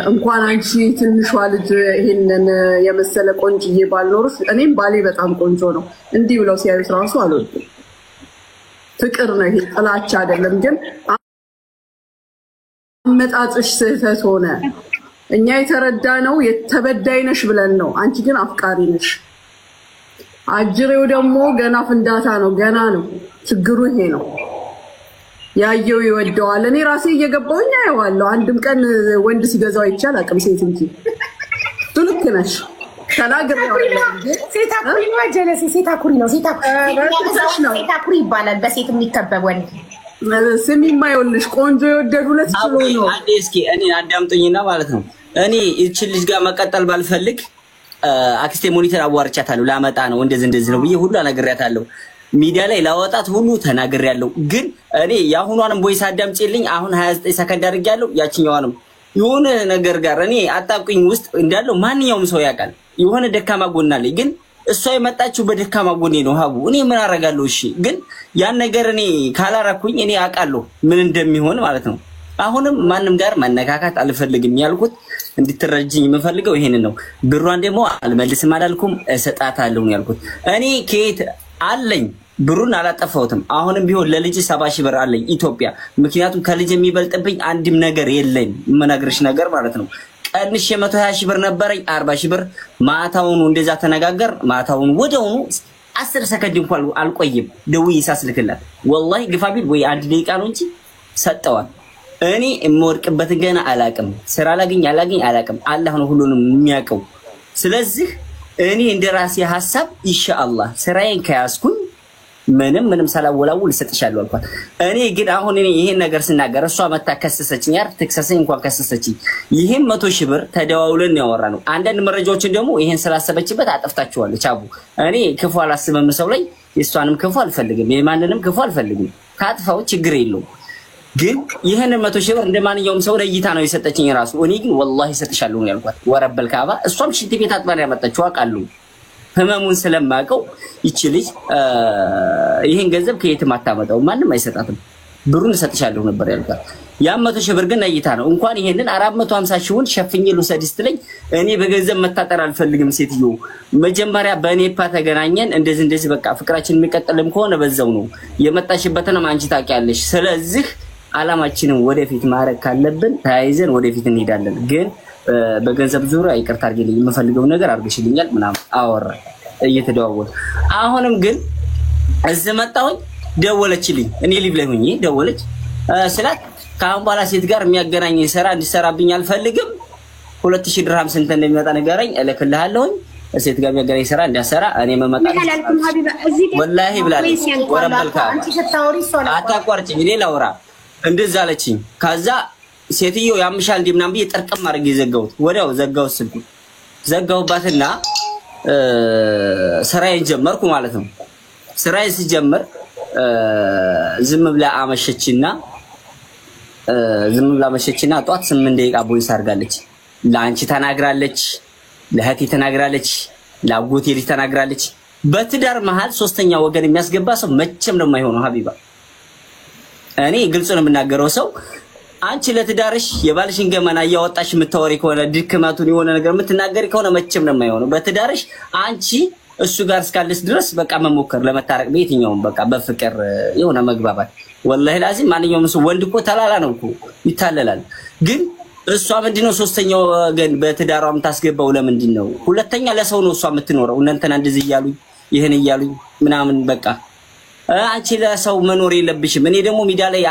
እንኳን አንቺ ትንሿ ልጅ ይሄንን የመሰለ ቆንጅዬ ባልኖርሽ እኔም ባሌ በጣም ቆንጆ ነው እንዲህ ብለው ሲያዩት ራሱ አልወድም። ፍቅር ነው ይሄ፣ ጥላቻ አይደለም። ግን አመጣጥሽ ስህተት ሆነ። እኛ የተረዳነው የተበዳይነሽ ብለን ነው። አንቺ ግን አፍቃሪ ነሽ። አጅሬው ደግሞ ገና ፍንዳታ ነው፣ ገና ነው። ችግሩ ይሄ ነው። ያየው ይወደዋል። እኔ ራሴ እየገባሁኝ አየዋለሁ። አንድም ቀን ወንድ ሲገዛው አይቻል አቅም ሴት እንጂ ትልክ ነሽ ተናግሬው ሴት አኩሪ ነው። ጀለሲ ሴት አኩሪ ነው። ሴት አኩሪ ይባላል በሴት የሚከበብ ወንድ። ስሚ የማይወልሽ ቆንጆ የወደዱ ሁለት ኪሎ ነው። አንዴ እስኪ እኔ አዳምጡኝና ማለት ነው። እኔ እቺ ልጅ ጋር መቀጠል ባልፈልግ አክስቴ ሞኒተር አዋርቻታለሁ። ላመጣ ነው እንደዚህ ነው ብዬ ሁሉ አነግሬያታለሁ። ሚዲያ ላይ ላወጣት ሁሉ ተናግሬያለሁ። ግን እኔ ያሁኗንም ቮይስ አዳምጪልኝ። አሁን 29 ሰከንድ አድርጌያለሁ። ያቺኛዋንም የሆነ ነገር ጋር እኔ አጣብቂኝ ውስጥ እንዳለው ማንኛውም ሰው ያውቃል። የሆነ ደካማ ጎን አለኝ። ግን እሷ የመጣችው በደካማ ጎኔ ነው። ሀቡ እኔ ምን አደርጋለሁ? እሺ ግን ያን ነገር እኔ ካላረኩኝ እኔ አውቃለሁ ምን እንደሚሆን ማለት ነው። አሁንም ማንም ጋር መነካካት አልፈልግም። ያልኩት እንድትረጅኝ የምፈልገው ይሄንን ነው። ብሯን ደግሞ አልመልስም አላልኩም፣ እሰጣታለሁ ነው ያልኩት። እኔ ከየት አለኝ ብሩን አላጠፋሁትም። አሁንም ቢሆን ለልጅ 70 ሺህ ብር አለኝ ኢትዮጵያ። ምክንያቱም ከልጅ የሚበልጥብኝ አንድም ነገር የለኝ። የምነግርሽ ነገር ማለት ነው። ቀንሽ 120 ሺህ ብር ነበረኝ 40 ሺህ ብር ማታውኑ እንደዛ ተነጋገር። ማታውኑ ወደውኑ 10 ሰከንድ እንኳን አልቆይም ደውዬ ሳስልክላት ወላሂ ግፋቢል ወይ 1 ደቂቃ ነው እንጂ ሰጠዋል። እኔ የምወርቅበት ገና አላቅም። ስራ አላገኝ አላቅም። አላህ ነው ሁሉንም የሚያውቀው። ስለዚህ እኔ እንደራሴ ሐሳብ ኢንሻአላህ ስራዬን ከያዝኩኝ ምንም ሳላወላውል ልሰጥሻለሁ አልኳት። እኔ ግን አሁን እኔ ይሄን ነገር ስናገር እሷ መታ ከሰሰችኝ። ያር ተከሰሰኝ እንኳን ከሰሰችኝ። ይሄን 100 ሺህ ብር ተደዋውለን ያወራነው። አንዳንድ መረጃዎችን ደግሞ ይሄን ስላሰበችበት አጥፍታችኋለች። አቡ እኔ ክፉ አላስብም ሰው ላይ። የሷንም ክፉ አልፈልግም፣ የማንንም ክፉ አልፈልግም። ካጥፋው ችግር የለውም። ግን ይሄን 100 ሺህ ብር እንደማንኛውም ሰው ለይታ ነው የሰጠችኝ ራሱ። እኔ ግን ወላሂ ሰጥሻለሁ ነው ያልኳት። ወረበል ካባ እሷም ሽንት ቤት አጥባን ያመጣችው አውቃለሁ። ህመሙን ስለማቀው ይችልሽ ይሄን ገንዘብ ከየትም አታመጣው ማንም አይሰጣትም ብሩን እሰጥሻለሁ ነበር ያልኳት ያ 100 ሺህ ብር ግን አይታ ነው እንኳን ይሄንን 450 ሺውን ሸፍኜ ልውሰድ ስትለኝ እኔ በገንዘብ መታጠር አልፈልግም ሴትዮ መጀመሪያ በኔፓ ተገናኘን እንደዚህ በቃ ፍቅራችን የሚቀጥልም ከሆነ በዛው ነው የመጣሽበትንም አንቺ ታውቂያለሽ ስለዚህ አላማችንን ወደፊት ማረግ ካለብን ተያይዘን ወደፊት እንሄዳለን ግን በገንዘብ ዙሪያ ይቅርታ አድርጊልኝ የምፈልገው ነገር አድርገሽልኛል ምናምን አወራ እየተደዋወለ አሁንም ግን እዚህ መጣሁኝ ደወለችልኝ እኔ ሊቭ ላይ ሆኜ ደወለች ስላት ካሁን በኋላ ሴት ጋር የሚያገናኝ ስራ እንዲሰራብኝ አልፈልግም 2000 ድርሃም ስንት እንደሚመጣ ነገረኝ እልክልሃለሁ ሴት ጋር የሚያገናኝ ስራ እንዲያሰራ እኔ መመጣ ወላሂ ብላለች ወረበልካ አንቺ ተታውሪ ሶላ አታቋርጭኝ እኔ ላውራ እንደዛ አለችኝ ከዛ ሴትዮ ያምሻል እንዴ ምናምን ብዬ ጠርቀም አድርጌ ዘጋሁት ወዲያው ዘጋሁት ስልኩ ዘጋሁባትና ስራዬን ጀመርኩ ማለት ነው ስራዬን ሲጀምር ዝም ብላ አመሸችና ጧት 8 ደቂቃ ቦይስ አድርጋለች ለአንቺ ተናግራለች ለህቴ ተናግራለች ለአጎቴ ልጅ ተናግራለች በትዳር መሃል ሶስተኛ ወገን የሚያስገባ ሰው መቼም ነው የማይሆነው ሀቢባ እኔ ግልጽ ነው የምናገረው ሰው አንቺ ለትዳርሽ የባልሽን ገመና ያወጣሽ የምታወሪ ከሆነ ድክመቱን የሆነ ነገር የምትናገሪ ከሆነ መቼም ነው የማይሆነው በትዳርሽ አንቺ እሱ ጋር እስካለስ ድረስ በቃ መሞከር ለመታረቅ በየትኛውም በቃ በፍቅር የሆነ መግባባት ወላሂ ላዚም ማንኛውም ሰው ወንድ እኮ ተላላ ነው እኮ ይታለላል ግን እሷ ምንድነው ሶስተኛው ወገን በትዳሯ የምታስገባው ለምንድነው ሁለተኛ ለሰው ነው እሷ የምትኖረው እናንተና እንደዚህ ይያሉኝ ይሄን ይያሉኝ ምናምን በቃ አንቺ ለሰው መኖር የለብሽም እኔ ደግሞ ሚዲያ ላይ